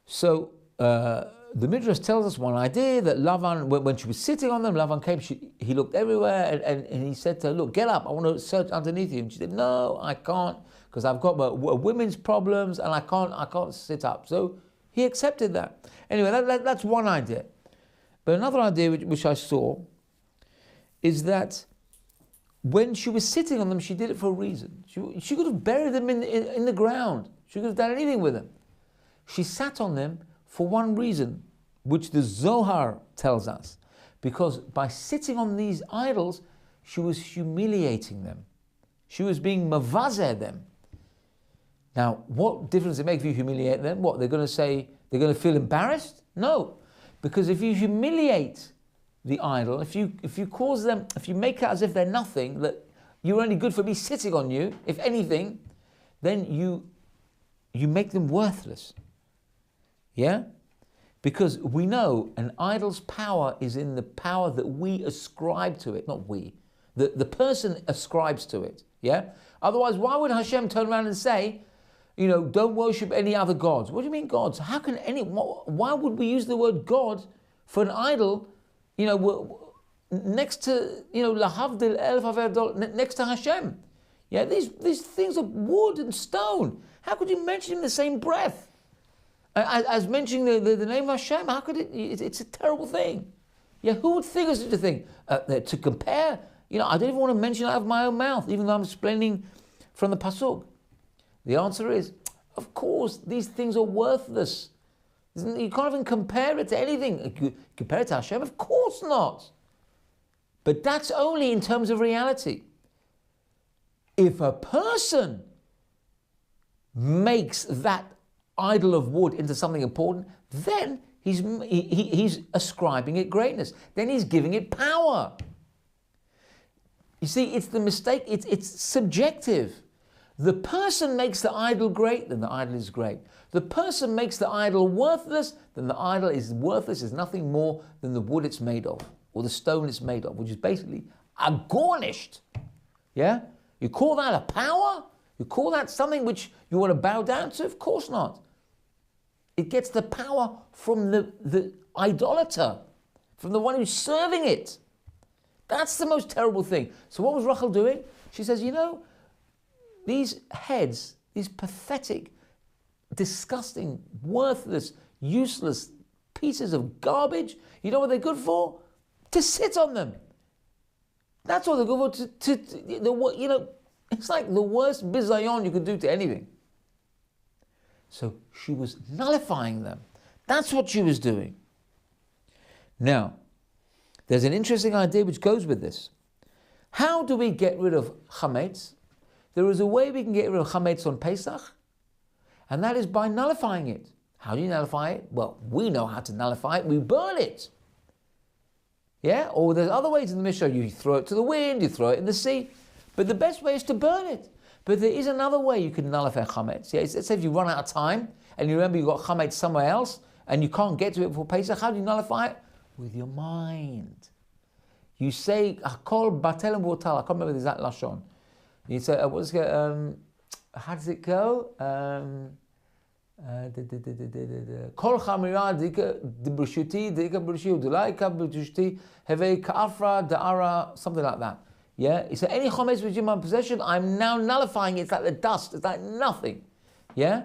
So the Midrash tells us one idea that Lavan, when she was sitting on them, Lavan came. He looked everywhere, and he said to her, "Look, get up. I want to search underneath you." And she said, "No, I can't, because I've got women's problems, and I can't sit up." So he accepted that. Anyway, that's one idea. But another idea which I saw is that when she was sitting on them, she did it for a reason. She could have buried them in the ground. She could have done anything with them. She sat on them for one reason, which the Zohar tells us. Because by sitting on these idols, she was humiliating them. She was being mavazeh them. Now, what difference does it make if you humiliate them? What, they're going to say, they're going to feel embarrassed? No. Because if you humiliate the idol, if you cause them, if you make it as if they're nothing, that you're only good for me sitting on you, if anything, then you make them worthless. Yeah? Because we know an idol's power is in the power that we ascribe to it, not we. The person ascribes to it. Yeah? Otherwise, why would Hashem turn around and say, you know, don't worship any other gods? What do you mean gods? How can why would we use the word God for an idol, you know, next to, you know, lahavdil elf averdol, next to Hashem? Yeah, these things are wood and stone. How could you mention in the same breath as mentioning the name of Hashem? How could it's a terrible thing. Yeah, who would think of such a thing? To compare, you know, I don't even want to mention it out of my own mouth, even though I'm explaining from the pasuk. The answer is, of course, these things are worthless. You can't even compare it to anything. Compare it to Hashem? Of course not. But that's only in terms of reality. If a person makes that idol of wood into something important, then he's ascribing it greatness. Then he's giving it power. You see, it's the mistake. It's subjective. The person makes the idol great, then the idol is great. The person makes the idol worthless, then the idol is worthless, is nothing more than the wood it's made of, or the stone it's made of, which is basically garnished. Yeah? You call that a power? You call that something which you want to bow down to? Of course not. It gets the power from the idolater, from the one who's serving it. That's the most terrible thing. So what was Rachel doing? She says, these heads, these pathetic, disgusting, worthless, useless pieces of garbage, you know what they're good for? To sit on them. That's what they're good for. It's like the worst bizayon you could do to anything. So she was nullifying them. That's what she was doing. Now, there's an interesting idea which goes with this. How do we get rid of chametz? There is a way we can get rid of chametz on Pesach, and that is by nullifying it. How do you nullify it? Well, we know how to nullify it. We burn it. Yeah? Or there's other ways in the Mishnah. You throw it to the wind, you throw it in the sea. But the best way is to burn it. But there is another way you can nullify chametz. Yeah? Let's say if you run out of time, and you remember you've got chametz somewhere else, and you can't get to it before Pesach, how do you nullify it? With your mind. You say, Hakol batel and butal. I can't remember the exact lashon. You say, how does it go? Kol chamira dika b'rshuti dika b'rshuti dulaika b'rshuti hevei ka'afra da'ara, something like that. Yeah? He said, any chametz which is in my possession, I'm now nullifying it. It's like the dust. It's like nothing. Yeah?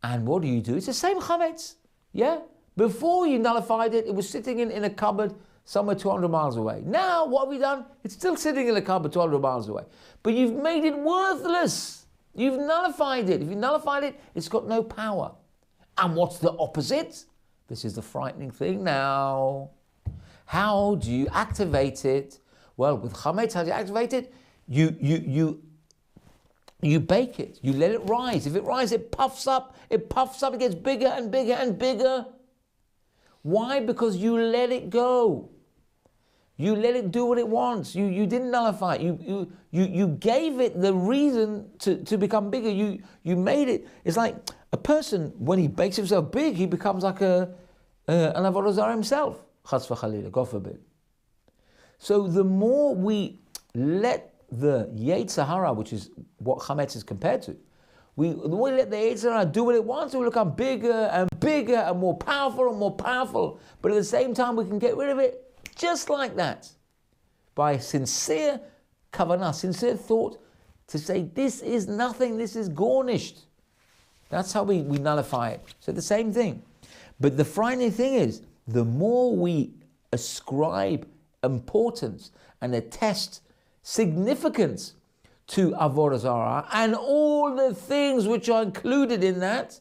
And what do? It's the same chametz. Yeah? Before you nullified it, it was sitting in a cupboard somewhere 200 miles away. Now, what have we done? It's still sitting in a cupboard 200 miles away. But you've made it worthless. You've nullified it. If you nullified it, it's got no power. And what's the opposite? This is the frightening thing now. How do you activate it? Well, with chametz, how do you activate it? You bake it. You let it rise. If it rises, it puffs up. It gets bigger and bigger and bigger. Why? Because you let it go. You let it do what it wants. You didn't nullify it. You gave it the reason to become bigger. You made it. It's like a person, when he bakes himself big, he becomes like an avodah zarah himself. Chas v'chalila, God forbid. So the more we let the Vayeitzeh hara, which is what chametz is compared to, the more we let the Vayeitzeh hara do what it wants, it will become bigger and bigger and more powerful and more powerful. But at the same time, we can get rid of it just like that, by sincere kavanah, sincere thought, to say, this is nothing, this is garnished. That's how we nullify it. So the same thing. But the frightening thing is, the more we ascribe importance and attest significance to avodah zarah and all the things which are included in that,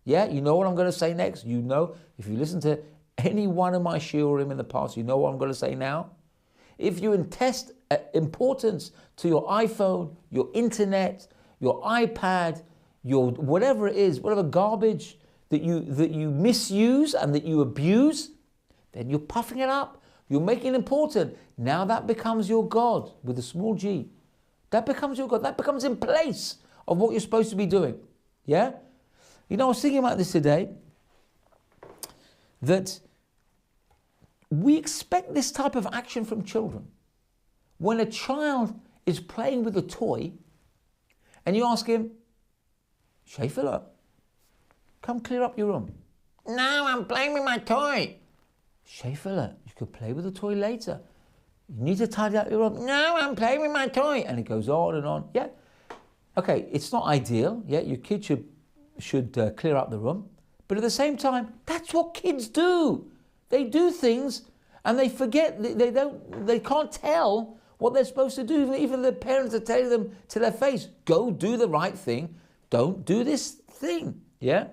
yeah, you know what I'm going to say next? You know, if you listen to any one of my shiurim in the past, you know what I'm going to say now? If you attest importance to your iPhone, your internet, your iPad, your whatever it is, whatever garbage that you misuse and that you abuse, then you're puffing it up. You're making it important. Now that becomes your God with a small g. That becomes your God. That becomes in place of what you're supposed to be doing. Yeah? I was thinking about this today, that we expect this type of action from children. When a child is playing with a toy and you ask him, Shefela, come clear up your room. No, I'm playing with my toy. Shefela, you could play with the toy later. You need to tidy up your room. No, I'm playing with my toy. And it goes on and on. Yeah. Okay, it's not ideal. Yeah, your kid should clear up the room. But at the same time, that's what kids do. They do things and they forget. They can't tell what they're supposed to do. Even the parents are telling them to their face, go do the right thing. Don't do this thing. Yeah.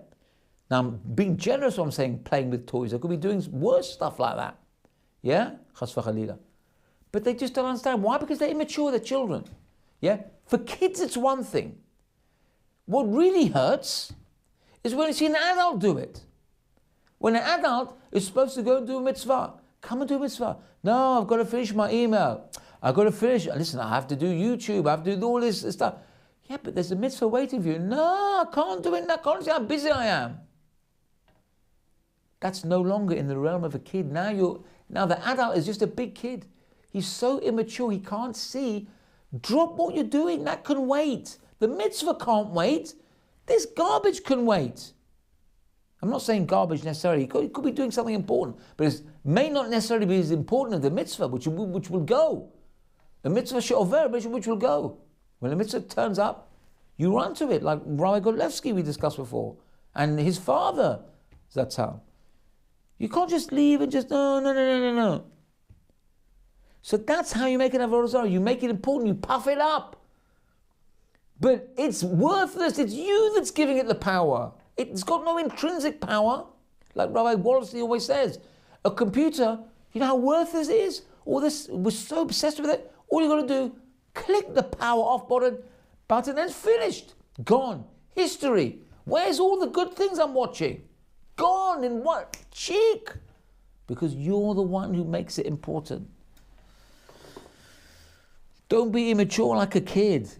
Now I'm being generous when I'm saying playing with toys. They could be doing worse stuff like that. Yeah. Chas v'chalila. But they just don't understand. Why? Because they're immature. They're children. Yeah. For kids, it's one thing. What really hurts is when you see an adult do it. When an adult is supposed to go and do a mitzvah, come and do a mitzvah. No, I've got to finish my email. I've got to finish. Listen, I have to do YouTube. I have to do all this stuff. Yeah, but there's a mitzvah waiting for you. No, I can't do it. I can't see how busy I am. That's no longer in the realm of a kid. Now the adult is just a big kid. He's so immature, he can't see. Drop what you're doing. That can wait. The mitzvah can't wait. This garbage can wait. I'm not saying garbage necessarily. He could be doing something important, but it may not necessarily be as important as the mitzvah, which will go. The mitzvah she'over, which will go. When the mitzvah turns up, you run to it, like Rabbi Godlewski we discussed before, and his father, Zatzal. You can't just leave and just, no. So that's how you make an avodah zarah. You make it important, you puff it up. But it's worthless. It's you that's giving it the power. It's got no intrinsic power. Like Rabbi Wallersley always says, a computer, you know how worthless it is? All this, we're so obsessed with it. All you got to do, click the power off button, and it's finished. Gone. History. Where's all the good things I'm watching? Gone in what? Cheek. Because you're the one who makes it important. Don't be immature like a kid.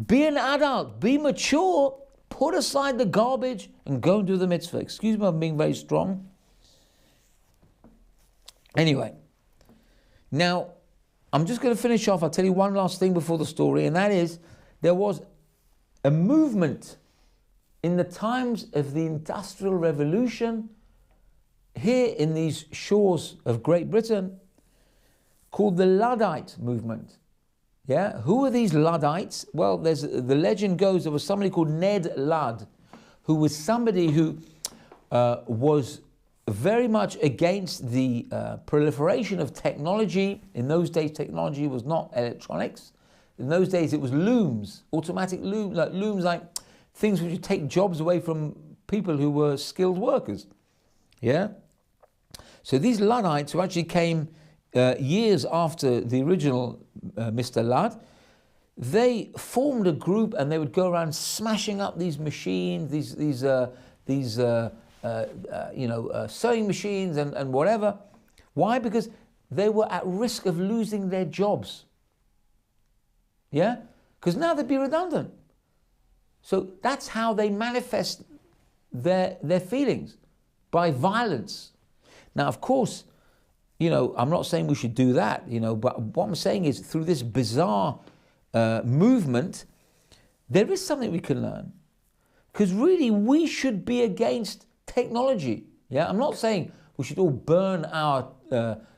Be an adult. Be mature. Put aside the garbage and go and do the mitzvah. Excuse me, I'm being very strong. Anyway, now I'm just going to finish off. I'll tell you one last thing before the story, and that is there was a movement in the times of the Industrial Revolution here in these shores of Great Britain called the Luddite movement. Yeah, who are these Luddites? Well, the legend goes there was somebody called Ned Ludd, who was somebody who was very much against the proliferation of technology. In those days, technology was not electronics. In those days, it was looms, automatic looms, like things which would take jobs away from people who were skilled workers. Yeah. So these Luddites, who actually came years after the original Mr. Ludd, they formed a group and they would go around smashing up these machines, these sewing machines and whatever. Why? Because they were at risk of losing their jobs. Yeah? Because now they'd be redundant. So that's how they manifest their feelings, by violence. Now, of course, I'm not saying we should do that, but what I'm saying is through this bizarre movement, there is something we can learn. Because really, we should be against technology. Yeah, I'm not saying we should all burn our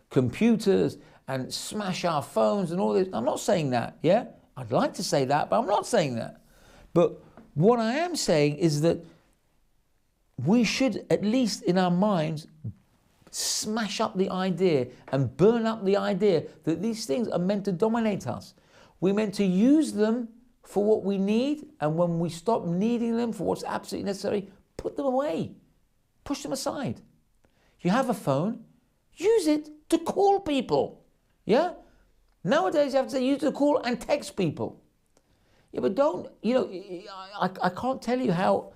computers and smash our phones and all this. I'm not saying that. Yeah, I'd like to say that, but I'm not saying that. But what I am saying is that we should, at least in our minds, smash up the idea and burn up the idea that these things are meant to dominate us. We're meant to use them for what we need, and when we stop needing them for what's absolutely necessary, put them away. Push them aside. You have a phone, use it to call people. Yeah? Nowadays you have to say use it to call and text people. Yeah, but don't, I can't tell you how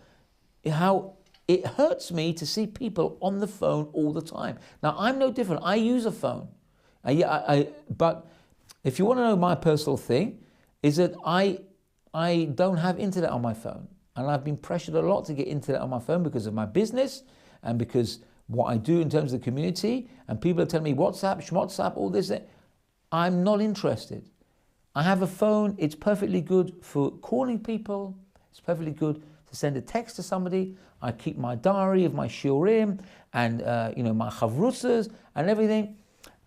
it hurts me to see people on the phone all the time. Now, I'm no different. I use a phone. But if you want to know my personal thing, is that I don't have internet on my phone. And I've been pressured a lot to get internet on my phone because of my business and because what I do in terms of the community. And people are telling me WhatsApp, all this. I'm not interested. I have a phone. It's perfectly good for calling people. It's perfectly good to send a text to somebody. I keep my diary of my shiurim and my chavrutzas and everything,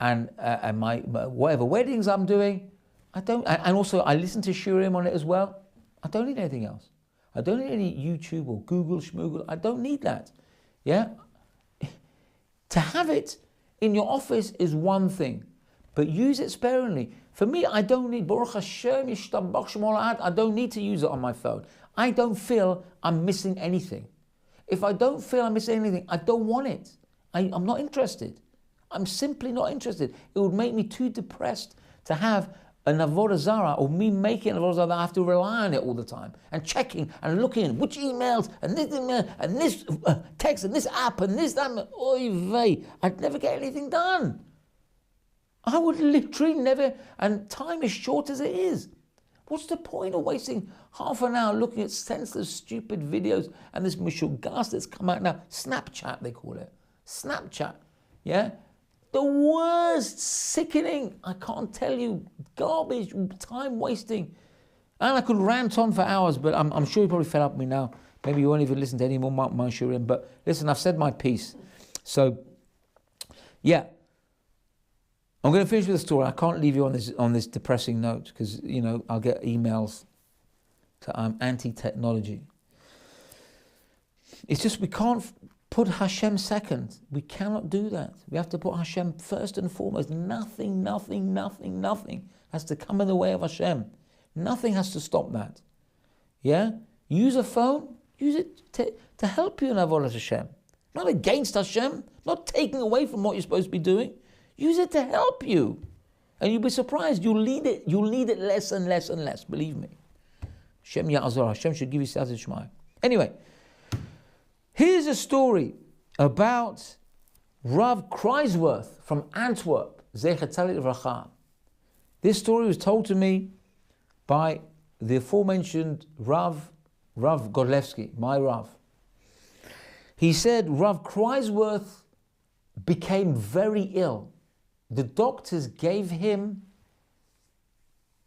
and my whatever weddings I'm doing. And also I listen to shiurim on it as well. I don't need anything else. I don't need any YouTube or Google schmoogle. I don't need that. Yeah. To have it in your office is one thing, but use it sparingly. For me, I don't need Baruch Hashem Yishtabach Shemo La'ad. I don't need to use it on my phone. I don't feel I'm missing anything. If I don't feel I'm missing anything, I don't want it. I'm not interested. I'm simply not interested. It would make me too depressed to have an avodah zarah, or me making an avodah zarah that I have to rely on it all the time and checking and looking which emails and this email and this text and this app and this that. Oy vey, I'd never get anything done. I would literally never, and time is short as it is. What's the point of wasting half an hour looking at senseless, stupid videos and this mishugas that's come out now? Snapchat, they call it. Snapchat, yeah? The worst, sickening, I can't tell you, garbage, time wasting. And I could rant on for hours, but I'm sure you're probably fed up with me now Maybe you won't even listen to any more Manshurim. But listen, I've said my piece. So, yeah. I'm going to finish with a story. I can't leave you on this depressing note because, I'll get emails that I'm anti-technology. It's just we can't put Hashem second. We cannot do that. We have to put Hashem first and foremost. Nothing has to come in the way of Hashem. Nothing has to stop that. Yeah? Use a phone. Use it to help you in Avodas Hashem. Not against Hashem. Not taking away from what you're supposed to be doing. Use it to help you. And you'll be surprised. You'll need it less and less and less. Believe me. Hashem Ya'azor. Hashem should give you Siyata Shmai. Anyway. Here's a story about Rav Kreisworth from Antwerp. Zecher Tzadik Livracha. This story was told to me by the aforementioned Rav Godlewski, my Rav. He said Rav Kreisworth became very ill. The doctors gave him,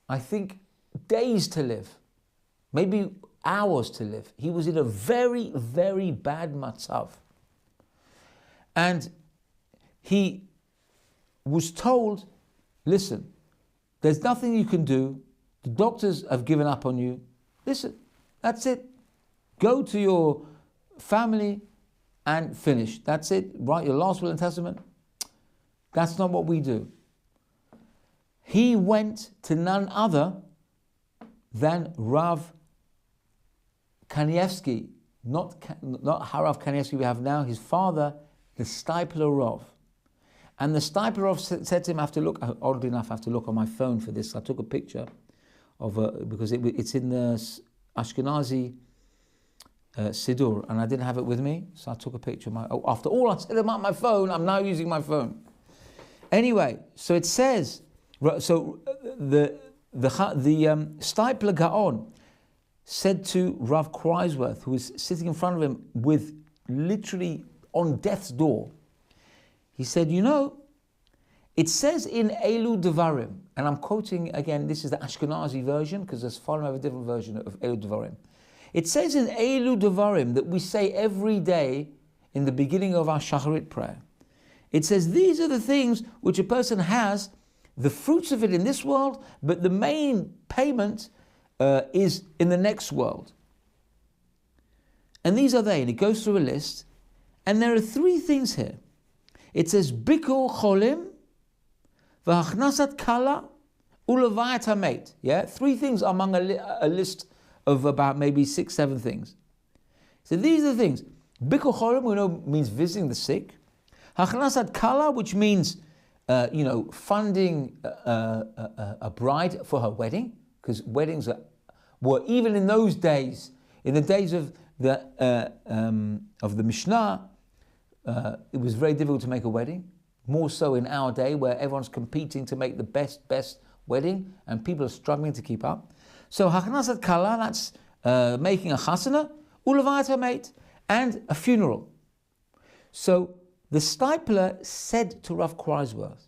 I think, days to live, maybe hours to live. He was in a very, very bad matzav. And he was told, listen, there's nothing you can do. The doctors have given up on you. Listen, that's it. Go to your family and finish. That's it. Write your last will and testament. That's not what we do. He went to none other than Rav Kanievsky, not Harav Kanievsky we have now, his father, the Steipler Rav. And the Steipler Rav said to him, oddly enough, I have to look on my phone for this. I took a picture of because it's in the Ashkenazi Siddur, and I didn't have it with me, so I took a picture of after all I said about my phone, I'm now using my phone. Anyway, so it says, so the Steipler Gaon said to Rav Kreisworth, who was sitting in front of him with literally on death's door, he said, it says in Elu Devarim, and I'm quoting again, this is the Ashkenazi version, because there's following have a different version of Elu Devarim. It says in Elu Devarim that we say every day in the beginning of our Shacharit prayer. It says these are the things which a person has, the fruits of it in this world, but the main payment is in the next world. And these are they, and it goes through a list, and there are three things here. It says Bikur Cholim, V'Hachnasat Kala, U'Levayat HaMeit. Yeah, three things among a list of about maybe 6-7 things. So these are the things. Bikur Cholim, we know, means visiting the sick. Hachnasat Kala, which means, funding a bride for her wedding, because weddings were even in those days, in the days of the Mishnah, it was very difficult to make a wedding. More so in our day, where everyone's competing to make the best wedding, and people are struggling to keep up. So Hachnasat Kala, that's making a chasana, U'Levayat HaMeit, and a funeral. So the Steipler said to Rav Kreisworth,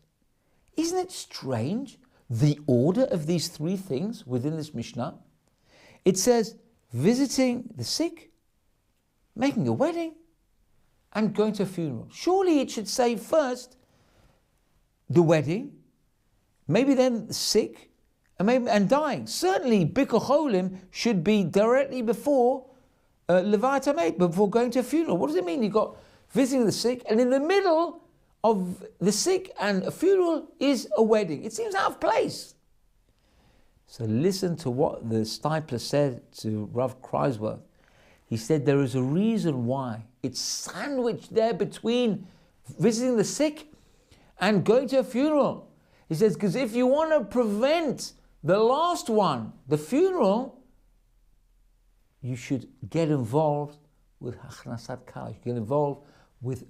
isn't it strange, the order of these three things within this Mishnah? It says visiting the sick, making a wedding, and going to a funeral. Surely it should say first the wedding, maybe then the sick, and dying. Certainly Bikur Cholim should be directly before Levayat HaMeit, before going to a funeral. What does it mean? You've got visiting the sick, and in the middle of the sick and a funeral is a wedding. It seems out of place. So listen to what the Steipler said to Rav Kreisworth. He said there is a reason why it's sandwiched there between visiting the sick and going to a funeral. He says, because if you want to prevent the last one, the funeral, you should get involved with Hachnasat Kala. You should get involved with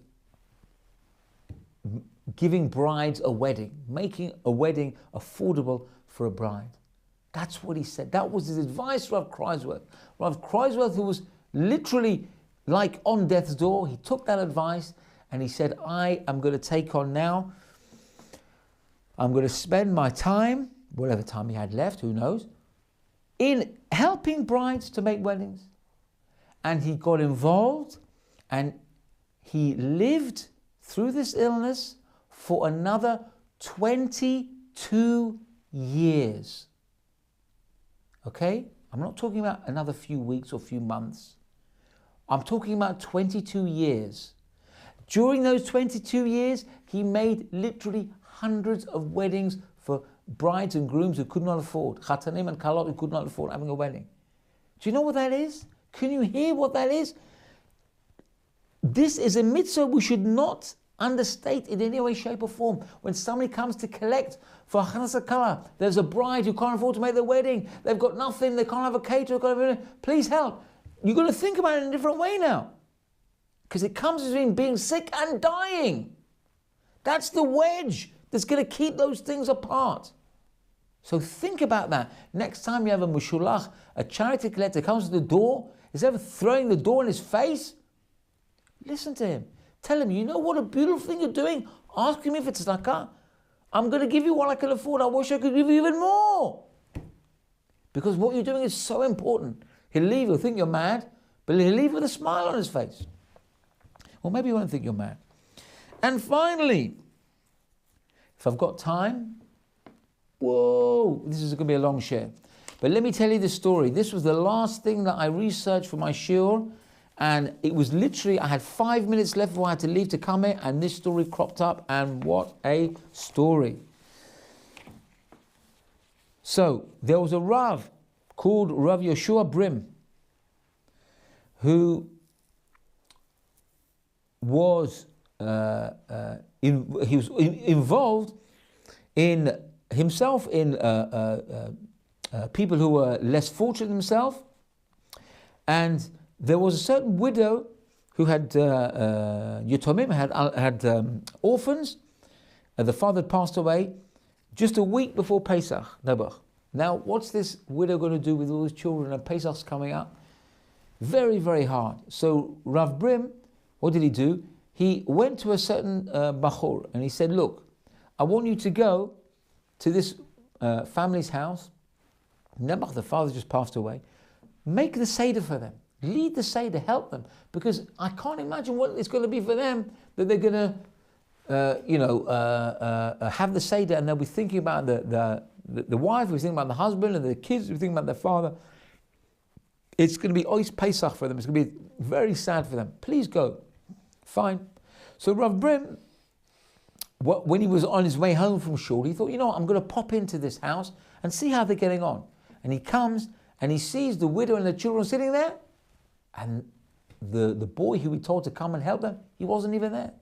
giving brides a wedding, making a wedding affordable for a bride. That's what he said. That was his advice to Rav Kreisworth. Rav Kreisworth, who was literally like on death's door, he took that advice and he said, I am going to take on now, I'm going to spend my time, whatever time he had left, who knows, in helping brides to make weddings. and he got involved, and he lived through this illness for another 22 years. Okay? I'm not talking about another few weeks or few months. I'm talking about 22 years. During those 22 years, he made literally hundreds of weddings for brides and grooms who could not afford, chatanim and kalot who could not afford having a wedding. Do you know what that is? Can you hear what that is? This is a mitzvah we should not understate in any way, shape or form. When somebody comes to collect for Chanasa Kala, there's a bride who can't afford to make their wedding, they've got nothing, they can't have a caterer, please help. You've got to think about it in a different way now. Because it comes between being sick and dying. That's the wedge that's going to keep those things apart. So think about that. Next time you have a mushulach, a charity collector comes to the door, is ever throwing the door in his face? Listen to him. Tell him, you know what a beautiful thing you're doing? Ask him if it's tzedakah. I'm going to give you what I can afford. I wish I could give you even more. Because what you're doing is so important. He'll leave, he'll think you're mad, but he'll leave with a smile on his face. Or maybe he won't think you're mad. And finally, if I've got time, whoa, this is going to be a long share. But let me tell you the story. This was the last thing that I researched for my shiur, and it was literally, I had 5 minutes left before I had to leave to come here, and this story cropped up, and what a story. So, there was a Rav called Rav Yeshua Brim, who was involved in himself in people who were less fortunate than himself, and there was a certain widow who had Yotomim, had orphans, and the father had passed away just a week before Pesach. Now, what's this widow going to do with all these children, and Pesach's coming up? Very, very hard. So Rav Brim, what did he do? He went to a certain bachur and he said, look, I want you to go to this family's house. Nebuch, the father just passed away. Make the Seder for them. Lead the Seder, help them. Because I can't imagine what it's going to be for them that they're going to, have the Seder, and they'll be thinking about the wife, we're thinking about the husband, and the kids, we're thinking about their father. It's going to be Ois Pesach for them. It's going to be very sad for them. Please go. Fine. So Rav Brim, when he was on his way home from shul, he thought, you know what, I'm going to pop into this house and see how they're getting on. And he comes and he sees the widow and the children sitting there, and the boy who he told to come and help them, he wasn't even there.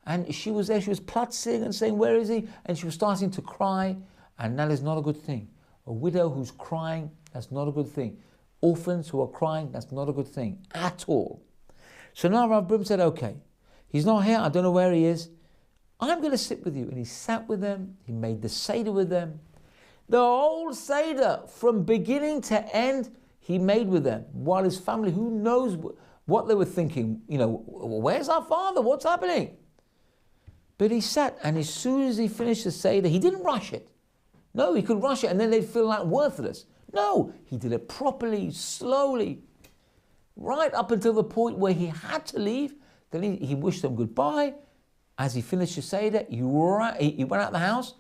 And she was there, she was plutzing and saying, where is he? And she was starting to cry, and that is not a good thing. A widow who's crying, that's not a good thing. Orphans who are crying, that's not a good thing at all. So now Rav Brim said, okay, he's not here, I don't know where he is. I'm going to sit with you. And he sat with them, he made the Seder with them. The whole Seder, from beginning to end, he made with them. While his family, who knows what they were thinking, you know, where's our father, what's happening? But he sat, and as soon as he finished the Seder, he didn't rush it. No, he could rush it and then they'd feel like worthless. No, he did it properly, slowly, right up until the point where he had to leave. Then he wished them goodbye. As he finished his Seder, he went out the house,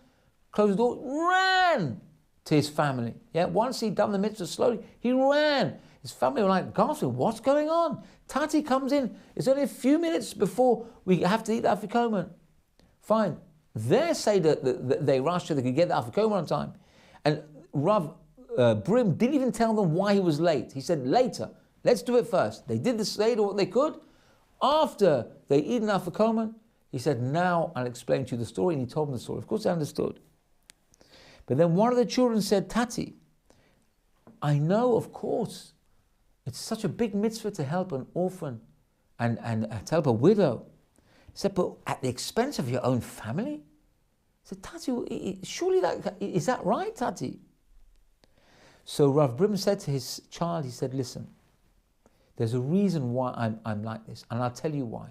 closed the door, ran to his family. Yeah, once he'd done the mitzvah slowly, he ran. His family were like, gasping, what's going on? Tati comes in. It's only a few minutes before we have to eat the afikoman. Fine. Their Seder, they rushed so they could get the afikoman on time. And Rav Brim didn't even tell them why he was late. He said, later, let's do it first. They did the Seder what they could. After they eaten afikoman, he said, now I'll explain to you the story. And he told them the story. Of course they understood. But then one of the children said, Tati, I know, of course, it's such a big mitzvah to help an orphan and to help a widow. He said, but at the expense of your own family? He said, Tati, surely is that right, Tati? So Rav Brim said to his child, he said, listen, there's a reason why I'm like this, and I'll tell you why.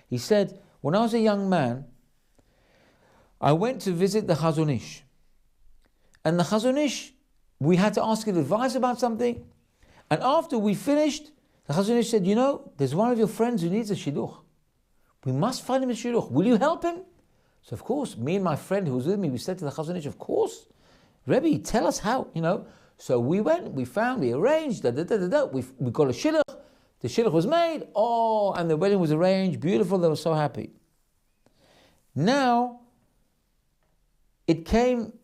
He said, when I was a young man, I went to visit the Chazon Ish. And the Chazon Ish, we had to ask his advice about something, And after we finished, the Chazon Ish said, there's one of your friends who needs a shidduch. We must find him a shidduch. Will you help him? So of course, me and my friend who was with me, we said to the Chazon Ish, of course, Rebbe, tell us how, So we went, we arranged, we got a shidduch. The shidduch was made, and the wedding was arranged, beautiful, they were so happy. Now, it came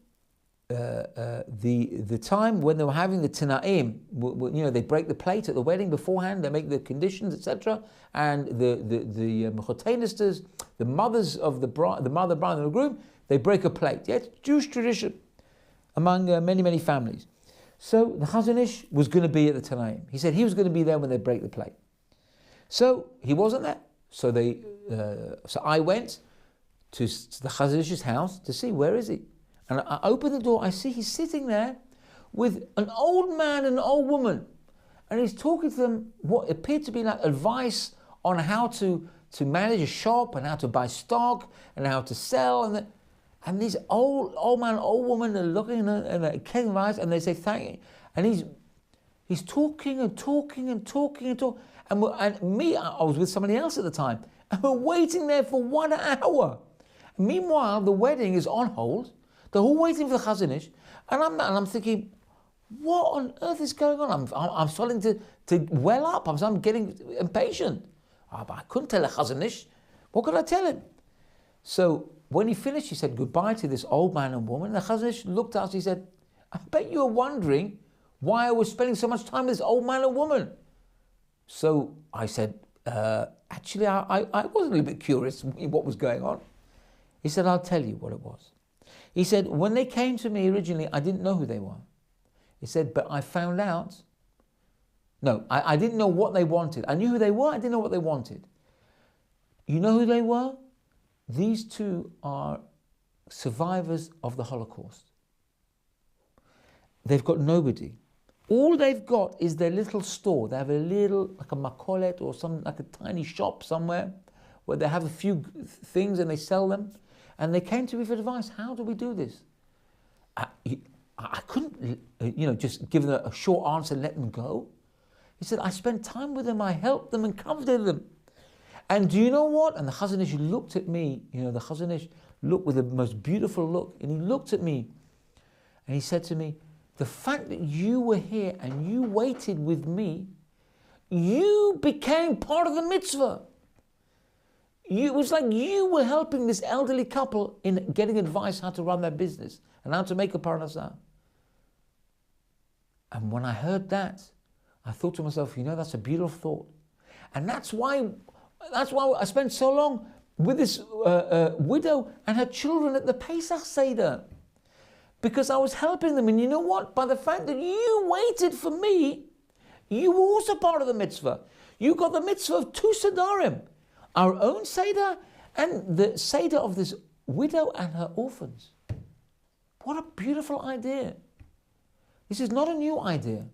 the time when they were having the Tanaim, they break the plate at the wedding beforehand, they make the conditions, etc. And the Mechotenisters, the mothers of the bride, the bride and the groom, they break a plate. Yeah, it's Jewish tradition among many, many families. So the Chazon Ish was going to be at the Tanaim. He said he was going to be there when they break the plate. So he wasn't there. So I went to the Chazon Ish's house to see where is he. And I open the door, I see he's sitting there with an old man and an old woman. And he's talking to them what appeared to be like advice on how to manage a shop and how to buy stock and how to sell. And these old man and old woman are looking and they're getting advice and they say thank you. And he's talking and talking and talking and talking. And me, I was with somebody else at the time. And we're waiting there for 1 hour. Meanwhile, the wedding is on hold. They're all waiting for the Chazon Ish, and I'm thinking, what on earth is going on? I'm starting to well up. I'm getting impatient. But I couldn't tell the Chazon Ish. What could I tell him? So when he finished, he said goodbye to this old man and woman. And the Chazon Ish looked at us. He said, "I bet you're wondering why I was spending so much time with this old man and woman." So I said, "Actually, I was a little bit curious what was going on." He said, "I'll tell you what it was." He said, when they came to me originally, I didn't know who they were. He said, but I found out. No, I didn't know what they wanted. I knew who they were, I didn't know what they wanted. You know who they were? These two are survivors of the Holocaust. They've got nobody. All they've got is their little store. They have a little, like a makolet or some, like a tiny shop somewhere where they have a few things and they sell them. And they came to me for advice. How do we do this? I couldn't, just give them a short answer and let them go. He said, I spent time with them. I helped them and comforted them. And do you know what? And the Chazon Ish looked at me. The Chazon Ish looked with the most beautiful look. And he looked at me and he said to me, the fact that you were here and you waited with me, you became part of the mitzvah. It was like you were helping this elderly couple in getting advice how to run their business and how to make a parnasah. And when I heard that, I thought to myself, that's a beautiful thought. And that's why I spent so long with this widow and her children at the Pesach Seder. Because I was helping them. And you know what? By the fact that you waited for me, you were also part of the mitzvah. You got the mitzvah of 2 Sedarim. Our own Seder and the Seder of this widow and her orphans. What a beautiful idea. This is not a new idea.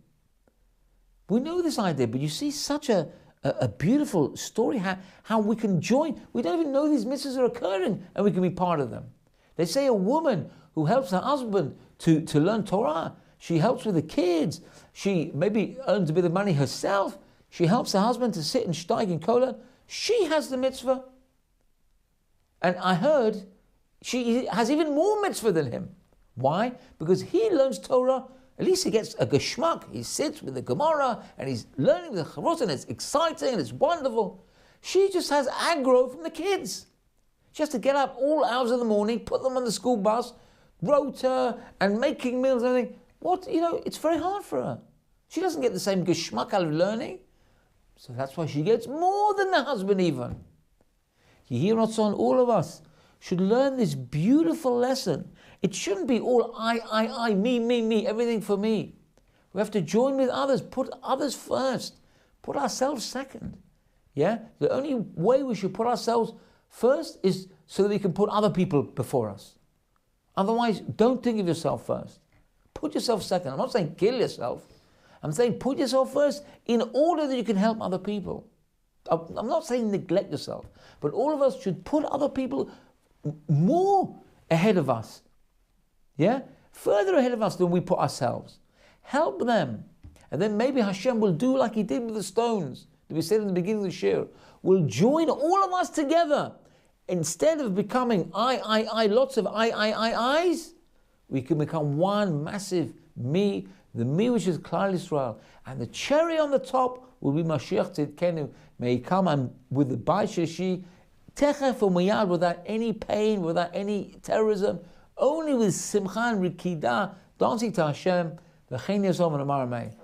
We know this idea, but you see such a beautiful story how we can join. We don't even know these mitzvahs are occurring and we can be part of them. They say a woman who helps her husband to learn Torah, she helps with the kids, she maybe earns a bit of money herself, she helps her husband to sit and steig in kola. She has the mitzvah. And I heard she has even more mitzvah than him. Why? Because he learns Torah, at least he gets a geschmack. He sits with the Gemara and he's learning the Chavos and it's exciting and it's wonderful. She just has aggro from the kids. She has to get up all hours of the morning, put them on the school bus, rota and making meals and everything. It's very hard for her. She doesn't get the same geschmack out of learning. So that's why she gets more than the husband even. You hear what's on? All of us should learn this beautiful lesson. It shouldn't be all I, me, everything for me. We have to join with others, put others first, put ourselves second. Yeah? The only way we should put ourselves first is so that we can put other people before us. Otherwise, don't think of yourself first. Put yourself second. I'm not saying kill yourself. I'm saying put yourself first in order that you can help other people. I'm not saying neglect yourself, but all of us should put other people more ahead of us. Yeah? Further ahead of us than we put ourselves. Help them. And then maybe Hashem will do like He did with the stones, that we said in the beginning of the shir, will join all of us together. Instead of becoming I, lots of I's, we can become one massive me, the me which is Klal Yisrael. And the cherry on the top will be Mashiach Tzidkenu. May He come and with the Bayis Shlishi, techef u'miyad, without any pain, without any terrorism, only with simcha and rikidah, dancing to Hashem. V'chein yasov and amar Amen.